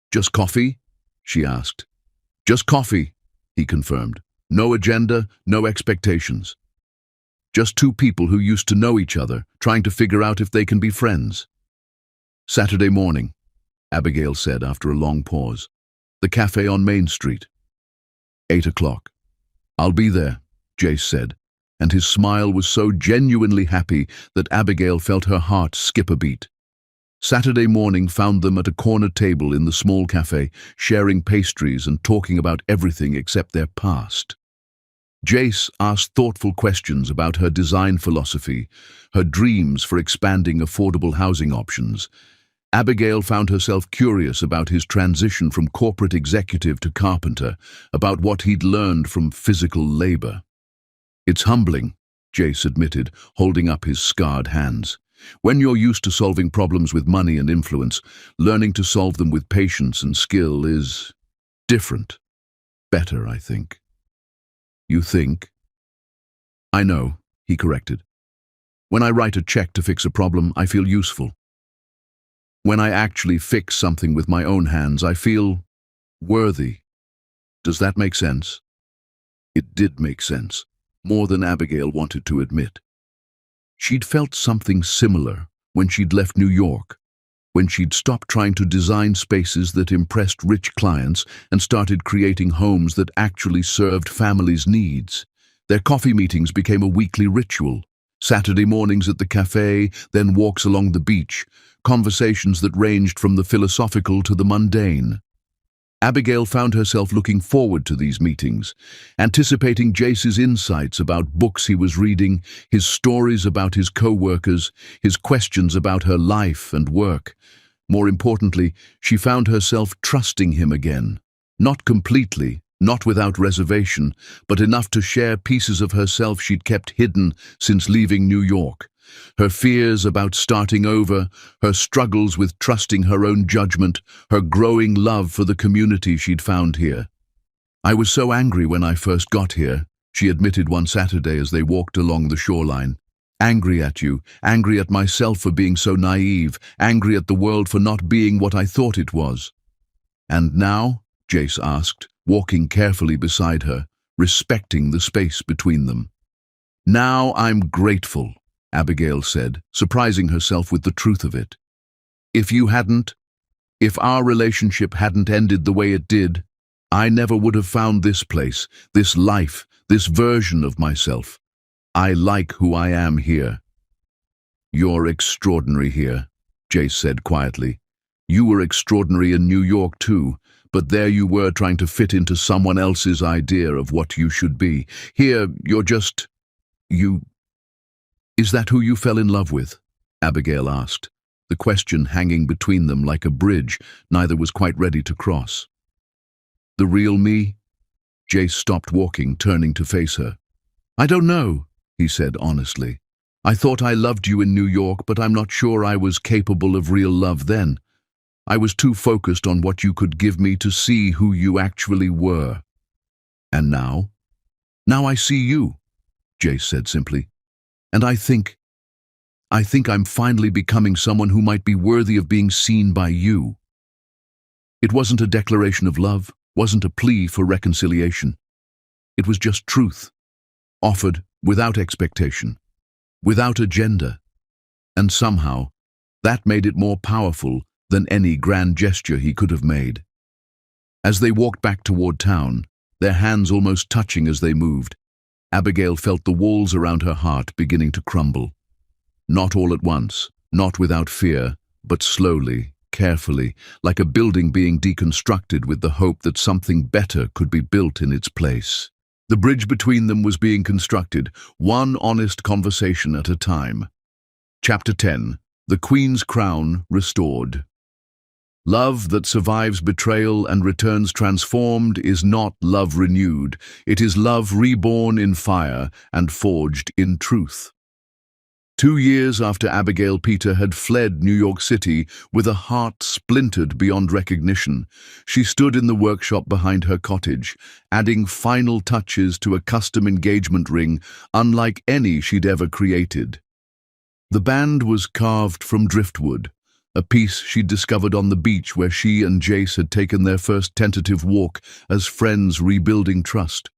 "Just coffee?" she asked. "Just coffee," he confirmed. "No agenda, no expectations. Just two people who used to know each other, trying to figure out if they can be friends." "Saturday morning," Abigail said after a long pause. "The cafe on Main Street. 8 o'clock. "I'll be there," Jace said, and his smile was so genuinely happy that Abigail felt her heart skip a beat. Saturday morning found them at a corner table in the small cafe, sharing pastries and talking about everything except their past. Jace asked thoughtful questions about her design philosophy, her dreams for expanding affordable housing options. Abigail found herself curious about his transition from corporate executive to carpenter, about what he'd learned from physical labor. "It's humbling," Jace admitted, holding up his scarred hands. "When you're used to solving problems with money and influence, learning to solve them with patience and skill is different. Better, I think." "You think?" "I know," he corrected. "When I write a check to fix a problem, I feel useful. When I actually fix something with my own hands, I feel worthy. Does that make sense?" It did make sense, more than Abigail wanted to admit. She'd felt something similar when she'd left New York, when she'd stopped trying to design spaces that impressed rich clients and started creating homes that actually served families' needs. Their coffee meetings became a weekly ritual. Saturday mornings at the cafe, then walks along the beach, conversations that ranged from the philosophical to the mundane. Abigail found herself looking forward to these meetings, anticipating Jace's insights about books he was reading, his stories about his co-workers, his questions about her life and work. More importantly, she found herself trusting him again. Not completely, not without reservation, but enough to share pieces of herself she'd kept hidden since leaving New York. Her fears about starting over, her struggles with trusting her own judgment, her growing love for the community she'd found here. "I was so angry when I first got here," she admitted one Saturday as they walked along the shoreline. "Angry at you, angry at myself for being so naive, angry at the world for not being what I thought it was." "And now?" Jace asked, walking carefully beside her, respecting the space between them. "Now I'm grateful," Abigail said, surprising herself with the truth of it. If our relationship hadn't ended the way it did, I never would have found this place, this life, this version of myself. I like who I am here." "You're extraordinary here," Jace said quietly. "You were extraordinary in New York too, but there you were trying to fit into someone else's idea of what you should be. Here, you're just... you... Is that who you fell in love with?" Abigail asked, the question hanging between them like a bridge neither was quite ready to cross. "The real me?" Jace stopped walking, turning to face her. "I don't know," he said honestly. "I thought I loved you in New York, but I'm not sure I was capable of real love then. I was too focused on what you could give me to see who you actually were. And now? Now I see you, Jace said simply. And I think I'm finally becoming someone who might be worthy of being seen by you. It wasn't a declaration of love, wasn't a plea for reconciliation. It was just truth, offered without expectation, without agenda. And somehow, that made it more powerful than any grand gesture he could have made. As they walked back toward town, their hands almost touching as they moved, Abigail felt the walls around her heart beginning to crumble. Not all at once, not without fear, but slowly, carefully, like a building being deconstructed with the hope that something better could be built in its place. The bridge between them was being constructed, one honest conversation at a time. Chapter 10. The Queen's Crown Restored. Love that survives betrayal and returns transformed is not love renewed. It is love reborn in fire and forged in truth. 2 years after Abigail Peter had fled New York City with a heart splintered beyond recognition, she stood in the workshop behind her cottage, adding final touches to a custom engagement ring unlike any she'd ever created. The band was carved from driftwood, a piece she'd discovered on the beach where she and Jace had taken their first tentative walk as friends rebuilding trust.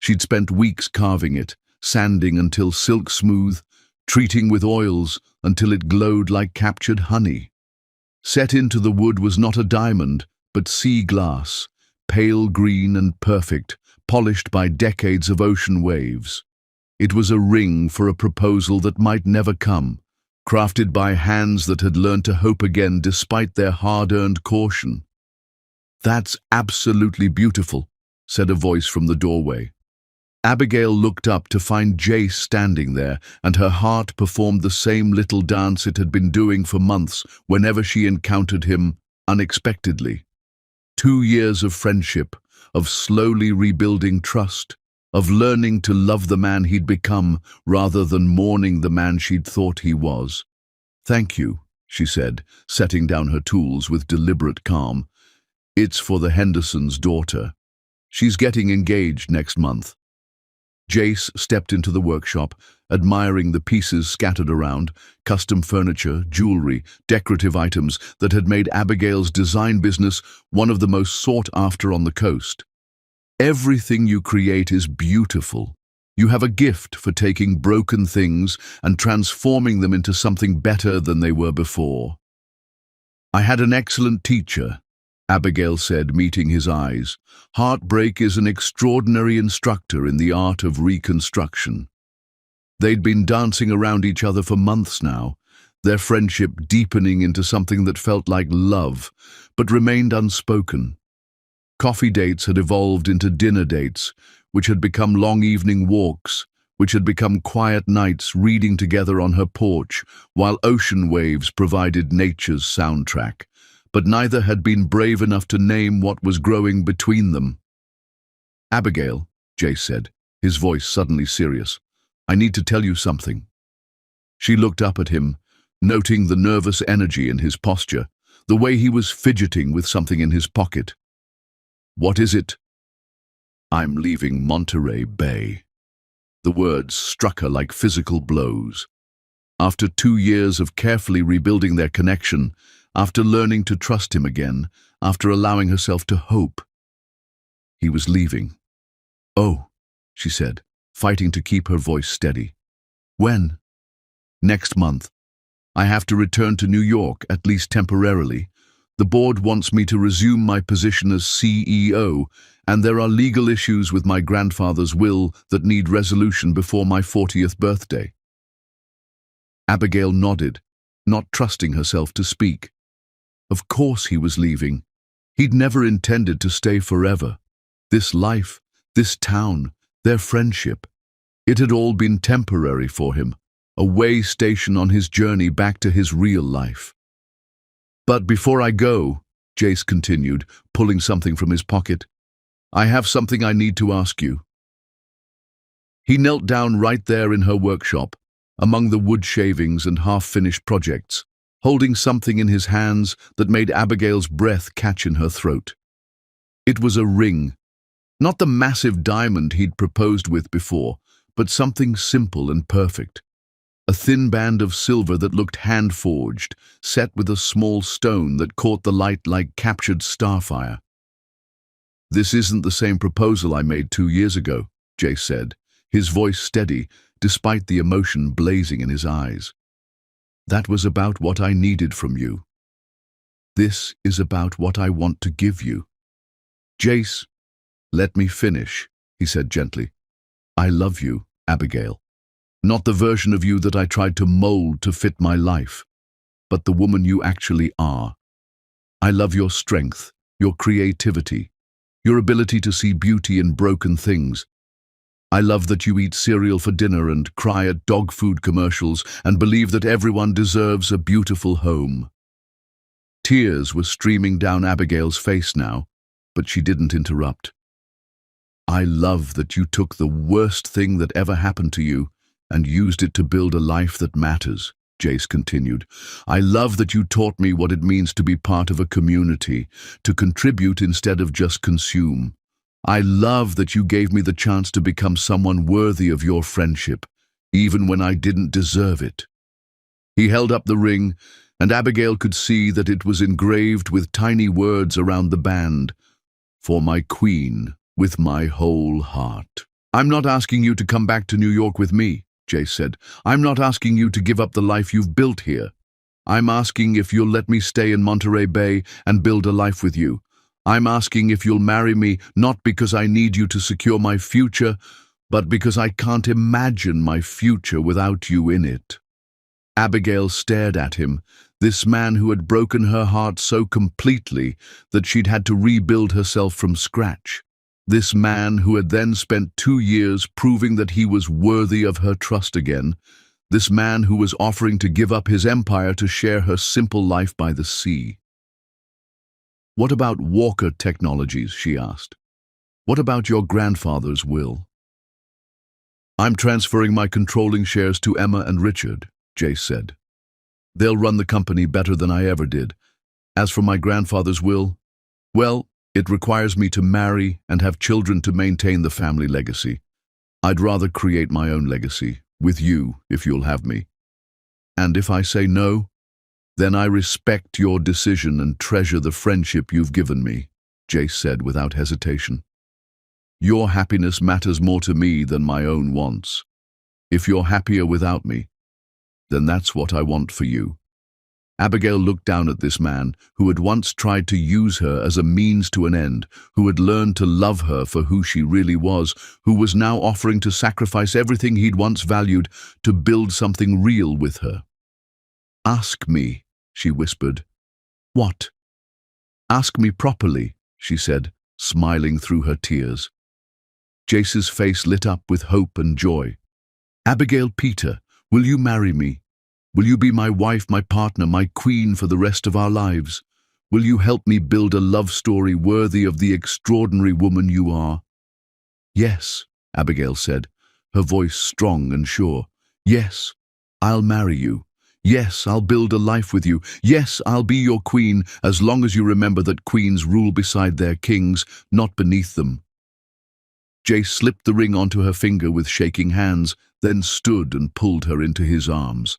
She'd spent weeks carving it, sanding until silk smooth, treating with oils until it glowed like captured honey. Set into the wood was not a diamond, but sea glass, pale green and perfect, polished by decades of ocean waves. It was a ring for a proposal that might never come, crafted by hands that had learned to hope again despite their hard-earned caution. "That's absolutely beautiful," said a voice from the doorway. Abigail looked up to find Jace standing there, and her heart performed the same little dance it had been doing for months whenever she encountered him unexpectedly. 2 years of friendship, of slowly rebuilding trust, of learning to love the man he'd become rather than mourning the man she'd thought he was. "Thank you," she said, setting down her tools with deliberate calm. "It's for the Hendersons' daughter. She's getting engaged next month." Jace stepped into the workshop, admiring the pieces scattered around, custom furniture, jewelry, decorative items that had made Abigail's design business one of the most sought after on the coast. "Everything you create is beautiful. You have a gift for taking broken things and transforming them into something better than they were before." "I had an excellent teacher," Abigail said, meeting his eyes. "Heartbreak is an extraordinary instructor in the art of reconstruction." They'd been dancing around each other for months now, their friendship deepening into something that felt like love, but remained unspoken. Coffee dates had evolved into dinner dates, which had become long evening walks, which had become quiet nights reading together on her porch, while ocean waves provided nature's soundtrack. But neither had been brave enough to name what was growing between them. "Abigail," Jace said, his voice suddenly serious, "I need to tell you something." She looked up at him, noting the nervous energy in his posture, the way he was fidgeting with something in his pocket. "What is it?" "I'm leaving Monterey Bay." The words struck her like physical blows. After 2 years of carefully rebuilding their connection, after learning to trust him again, after allowing herself to hope, he was leaving. "Oh," she said, fighting to keep her voice steady. "When?" "Next month. I have to return to New York, at least temporarily. The board wants me to resume my position as CEO, and there are legal issues with my grandfather's will that need resolution before my 40th birthday." Abigail nodded, not trusting herself to speak. Of course he was leaving. He'd never intended to stay forever. This life, this town, their friendship. It had all been temporary for him, a way station on his journey back to his real life. "But before I go," Jace continued, pulling something from his pocket, "I have something I need to ask you." He knelt down right there in her workshop, among the wood shavings and half-finished projects. holding something in his hands that made Abigail's breath catch in her throat. It was a ring, not the massive diamond he'd proposed with before, but something simple and perfect. A thin band of silver that looked hand-forged, set with a small stone that caught the light like captured starfire. "This isn't the same proposal I made 2 years ago," Jace said, his voice steady, despite the emotion blazing in his eyes. "That was about what I needed from you. This is about what I want to give you." "Jace, let me finish," he said gently. "I love you, Abigail. Not the version of you that I tried to mold to fit my life, but the woman you actually are. I love your strength, your creativity, your ability to see beauty in broken things. I love that you eat cereal for dinner and cry at dog food commercials and believe that everyone deserves a beautiful home." Tears were streaming down Abigail's face now, but she didn't interrupt. "I love that you took the worst thing that ever happened to you and used it to build a life that matters," Jace continued. "I love that you taught me what it means to be part of a community, to contribute instead of just consume. I love that you gave me the chance to become someone worthy of your friendship, even when I didn't deserve it." He held up the ring, and Abigail could see that it was engraved with tiny words around the band. "For my queen, with my whole heart." "I'm not asking you to come back to New York with me," Jace said. "I'm not asking you to give up the life you've built here. I'm asking if you'll let me stay in Monterey Bay and build a life with you. I'm asking if you'll marry me, not because I need you to secure my future, but because I can't imagine my future without you in it." Abigail stared at him, this man who had broken her heart so completely that she'd had to rebuild herself from scratch. This man who had then spent 2 years proving that he was worthy of her trust again. This man who was offering to give up his empire to share her simple life by the sea. "What about Walker Technologies?" she asked. "What about your grandfather's will?" "I'm transferring my controlling shares to Emma and Richard," Jace said. "They'll run the company better than I ever did. As for my grandfather's will, well, it requires me to marry and have children to maintain the family legacy. I'd rather create my own legacy, with you, if you'll have me. And if I say no, then I respect your decision and treasure the friendship you've given me," Jace said without hesitation. "Your happiness matters more to me than my own wants. If you're happier without me, then that's what I want for you." Abigail looked down at this man who had once tried to use her as a means to an end, who had learned to love her for who she really was, who was now offering to sacrifice everything he'd once valued to build something real with her. "Ask me," she whispered. "What?" "Ask me properly," she said, smiling through her tears. Jace's face lit up with hope and joy. "Abigail Peter, will you marry me? Will you be my wife, my partner, my queen for the rest of our lives? Will you help me build a love story worthy of the extraordinary woman you are?" "Yes," Abigail said, her voice strong and sure. "Yes, I'll marry you. Yes, I'll build a life with you. Yes, I'll be your queen, as long as you remember that queens rule beside their kings, not beneath them." Jace slipped the ring onto her finger with shaking hands, then stood and pulled her into his arms.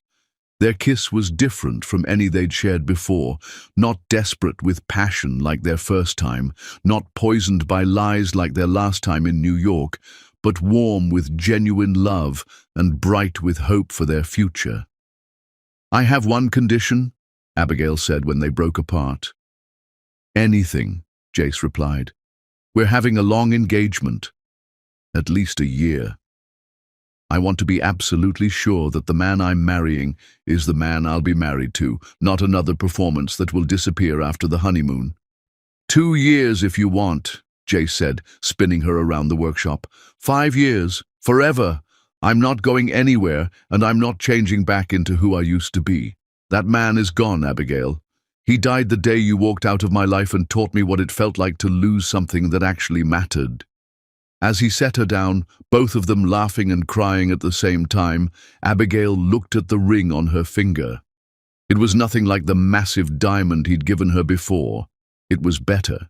Their kiss was different from any they'd shared before, not desperate with passion like their first time, not poisoned by lies like their last time in New York, but warm with genuine love and bright with hope for their future. "I have one condition," Abigail said when they broke apart. "Anything," Jace replied. "We're having a long engagement. At least a year. I want to be absolutely sure that the man I'm marrying is the man I'll be married to, not another performance that will disappear after the honeymoon." 2 years if you want," Jace said, spinning her around the workshop. 5 years, forever. I'm not going anywhere, and I'm not changing back into who I used to be. That man is gone, Abigail. He died the day you walked out of my life and taught me what it felt like to lose something that actually mattered. As he set her down, both of them laughing and crying at the same time, Abigail looked at the ring on her finger. It was nothing like the massive diamond he'd given her before. It was better.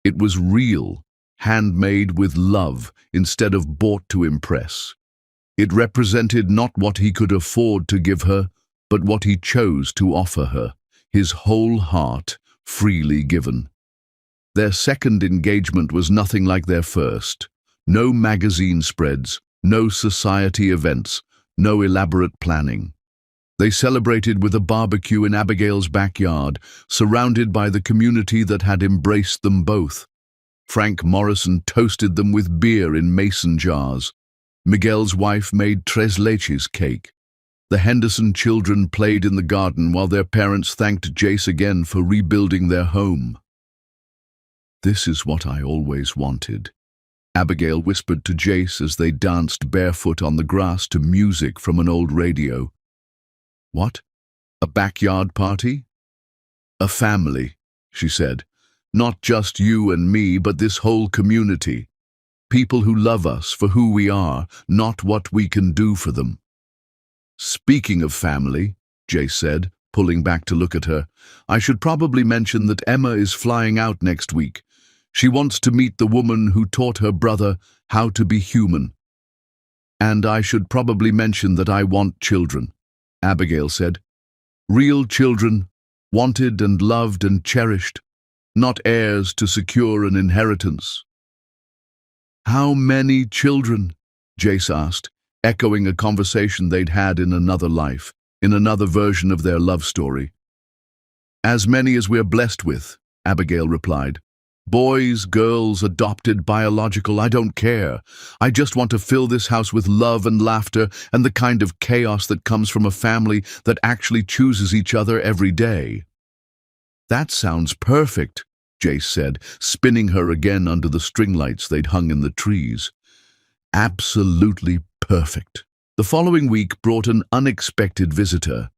It was real, handmade with love instead of bought to impress. It represented not what he could afford to give her, but what he chose to offer her, his whole heart, freely given. Their second engagement was nothing like their first. No magazine spreads, no society events, no elaborate planning. They celebrated with a barbecue in Abigail's backyard, surrounded by the community that had embraced them both. Frank Morrison toasted them with beer in mason jars. Miguel's wife made tres leches cake. The Henderson children played in the garden while their parents thanked Jace again for rebuilding their home. "This is what I always wanted," Abigail whispered to Jace as they danced barefoot on the grass to music from an old radio. "What? A backyard party?" "A family," she said. "Not just you and me, but this whole community. People who love us for who we are, not what we can do for them." "Speaking of family," Jace said, pulling back to look at her, "I should probably mention that Emma is flying out next week. She wants to meet the woman who taught her brother how to be human." "And I should probably mention that I want children," Abigail said. "Real children, wanted and loved and cherished, not heirs to secure an inheritance." "How many children?" Jace asked, echoing a conversation they'd had in another life, in another version of their love story. "As many as we're blessed with," Abigail replied. "Boys, girls, adopted, biological, I don't care. I just want to fill this house with love and laughter and the kind of chaos that comes from a family that actually chooses each other every day." "That sounds perfect," Jace said, spinning her again under the string lights they'd hung in the trees. "Absolutely perfect." The following week brought an unexpected visitor.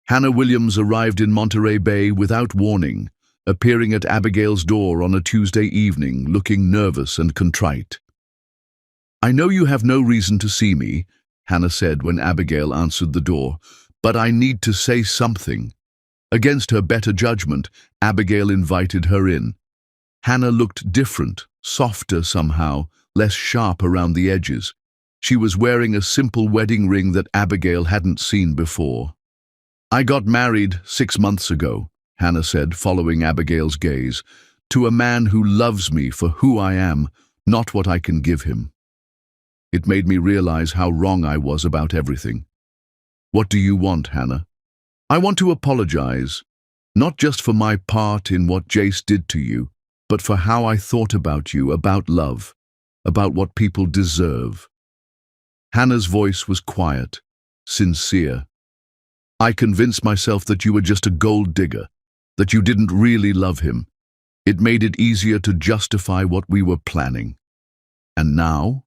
Hannah Williams arrived in Monterey Bay without warning, appearing at Abigail's door on a Tuesday evening, looking nervous and contrite. "I know you have no reason to see me," Hannah said when Abigail answered the door, "but I need to say something." Against her better judgment, Abigail invited her in. Hannah looked different, softer somehow, less sharp around the edges. She was wearing a simple wedding ring that Abigail hadn't seen before. "I got married 6 months ago," Hannah said, following Abigail's gaze, "to a man who loves me for who I am, not what I can give him." It made me realize how wrong I was about everything. "What do you want, Hannah?" "I want to apologize, not just for my part in what Jace did to you, but for how I thought about you, about love, about what people deserve." Hannah's voice was quiet, sincere. "I convinced myself that you were just a gold digger, that you didn't really love him. It made it easier to justify what we were planning. And now?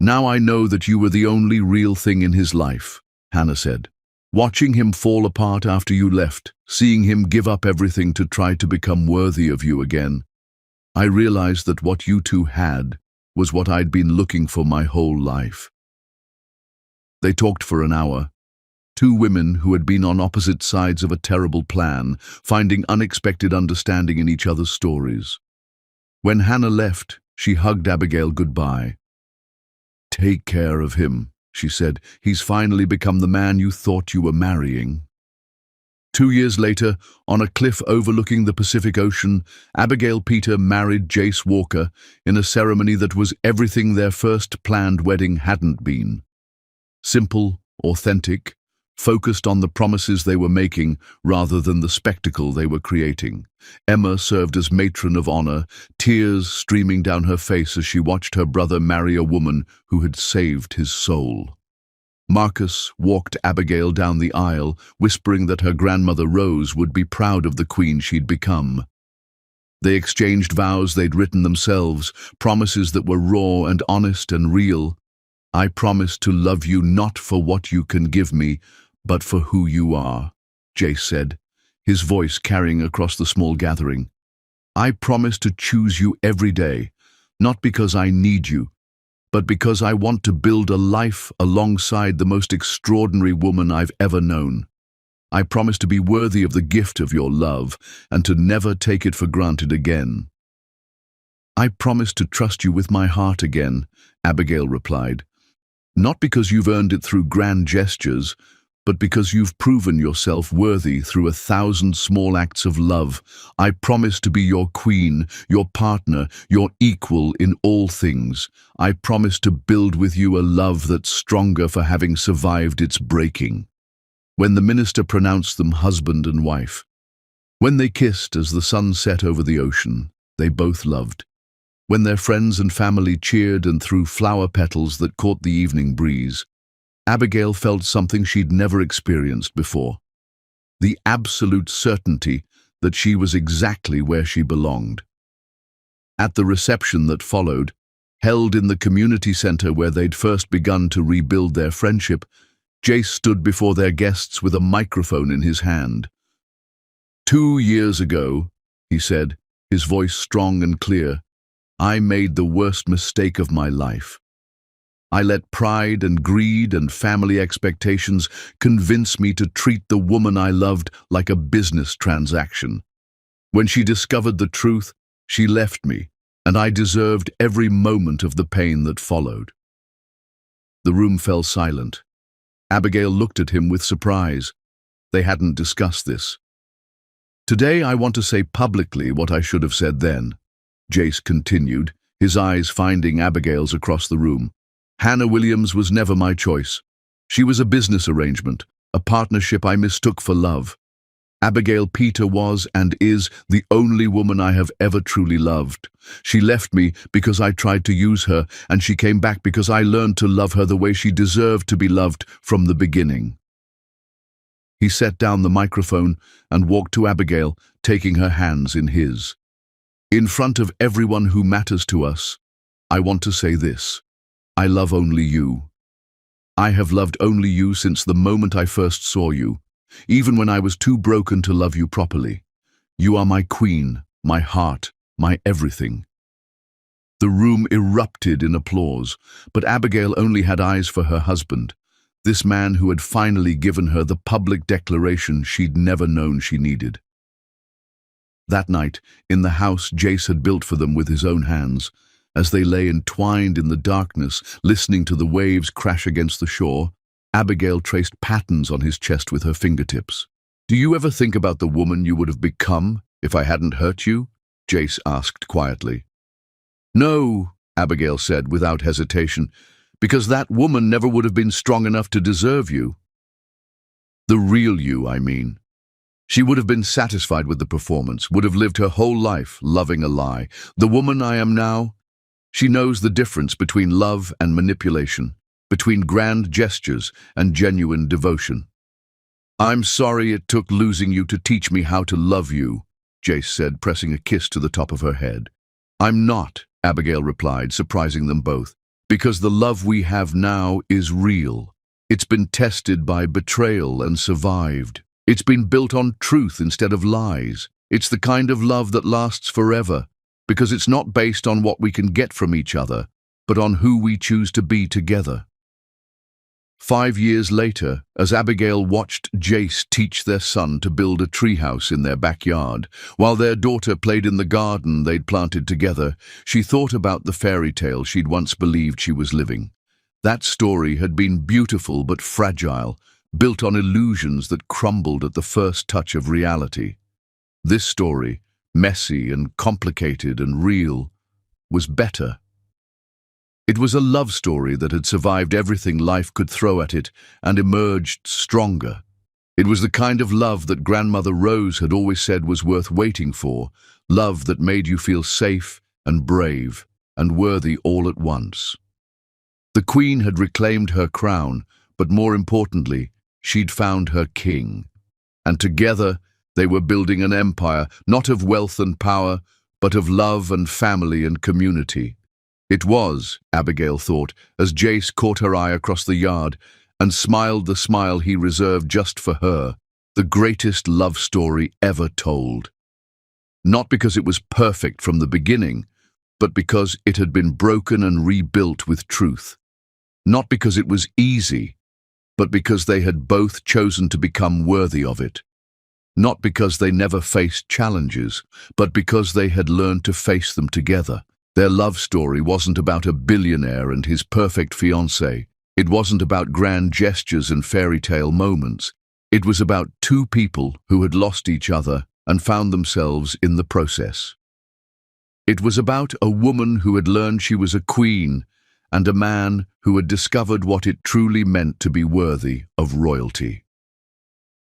Now I know that you were the only real thing in his life," Hannah said. "Watching him fall apart after you left, seeing him give up everything to try to become worthy of you again, I realized that what you two had was what I'd been looking for my whole life." They talked for an hour. Two women who had been on opposite sides of a terrible plan, finding unexpected understanding in each other's stories. When Hannah left, she hugged Abigail goodbye. "Take care of him," she said. "He's finally become the man you thought you were marrying." 2 years later, on a cliff overlooking the Pacific Ocean, Abigail Peter married Jace Walker in a ceremony that was everything their first planned wedding hadn't been. Simple, authentic, focused on the promises they were making rather than the spectacle they were creating. Emma served as matron of honor, tears streaming down her face as she watched her brother marry a woman who had saved his soul. Marcus walked Abigail down the aisle, whispering that her grandmother Rose would be proud of the queen she'd become. They exchanged vows they'd written themselves, promises that were raw and honest and real. "I promise to love you not for what you can give me, but for who you are," Jace said, his voice carrying across the small gathering. "I promise to choose you every day, not because I need you, but because I want to build a life alongside the most extraordinary woman I've ever known. I promise to be worthy of the gift of your love and to never take it for granted again." "I promise to trust you with my heart again," Abigail replied. "Not because you've earned it through grand gestures, but because you've proven yourself worthy through 1,000 small acts of love. I promise to be your queen, your partner, your equal in all things. I promise to build with you a love that's stronger for having survived its breaking." When the minister pronounced them husband and wife, when they kissed as the sun set over the ocean, they both loved. When their friends and family cheered and threw flower petals that caught the evening breeze, Abigail felt something she'd never experienced before. The absolute certainty that she was exactly where she belonged. At the reception that followed, held in the community center where they'd first begun to rebuild their friendship, Jace stood before their guests with a microphone in his hand. "2 years ago," he said, his voice strong and clear, "I made the worst mistake of my life. I let pride and greed and family expectations convince me to treat the woman I loved like a business transaction. When she discovered the truth, she left me, and I deserved every moment of the pain that followed." The room fell silent. Abigail looked at him with surprise. They hadn't discussed this. "Today I want to say publicly what I should have said then," Jace continued, his eyes finding Abigail's across the room. "Hannah Williams was never my choice. She was a business arrangement, a partnership I mistook for love. Abigail Peter was and is the only woman I have ever truly loved. She left me because I tried to use her, and she came back because I learned to love her the way she deserved to be loved from the beginning." He set down the microphone and walked to Abigail, taking her hands in his. "In front of everyone who matters to us, I want to say this. I love only you. I have loved only you since the moment I first saw you, even when I was too broken to love you properly. You are my queen, my heart, my everything." The room erupted in applause, but Abigail only had eyes for her husband, this man who had finally given her the public declaration she'd never known she needed. That night, in the house Jace had built for them with his own hands, as they lay entwined in the darkness, listening to the waves crash against the shore, Abigail traced patterns on his chest with her fingertips. "Do you ever think about the woman you would have become if I hadn't hurt you?" Jace asked quietly. "No," Abigail said without hesitation, "because that woman never would have been strong enough to deserve you. The real you, I mean. She would have been satisfied with the performance, would have lived her whole life loving a lie. The woman I am now, she knows the difference between love and manipulation, between grand gestures and genuine devotion." "I'm sorry it took losing you to teach me how to love you," Jace said, pressing a kiss to the top of her head. "I'm not," Abigail replied, surprising them both, "because the love we have now is real. It's been tested by betrayal and survived. It's been built on truth instead of lies. It's the kind of love that lasts forever, because it's not based on what we can get from each other, but on who we choose to be together." 5 years later, as Abigail watched Jace teach their son to build a treehouse in their backyard, while their daughter played in the garden they'd planted together, she thought about the fairy tale she'd once believed she was living. That story had been beautiful but fragile, built on illusions that crumbled at the first touch of reality. This story, messy and complicated and real, was better. It was a love story that had survived everything life could throw at it and emerged stronger. It was the kind of love that Grandmother Rose had always said was worth waiting for, love that made you feel safe and brave and worthy all at once. The Queen had reclaimed her crown, but more importantly, she'd found her king. And together, they were building an empire, not of wealth and power, but of love and family and community. It was, Abigail thought, as Jace caught her eye across the yard and smiled the smile he reserved just for her, the greatest love story ever told. Not because it was perfect from the beginning, but because it had been broken and rebuilt with truth. Not because it was easy, but because they had both chosen to become worthy of it. Not because they never faced challenges, but because they had learned to face them together. Their love story wasn't about a billionaire and his perfect fiancé. It wasn't about grand gestures and fairy tale moments. It was about two people who had lost each other and found themselves in the process. It was about a woman who had learned she was a queen and a man who had discovered what it truly meant to be worthy of royalty.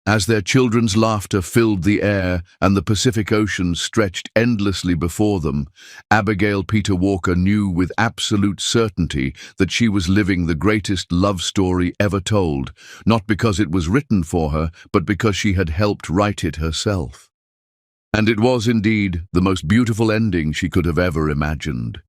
As their children's laughter filled the air and the Pacific Ocean stretched endlessly before them, Abigail Peter Walker knew with absolute certainty that she was living the greatest love story ever told, not because it was written for her, but because she had helped write it herself. And it was indeed the most beautiful ending she could have ever imagined.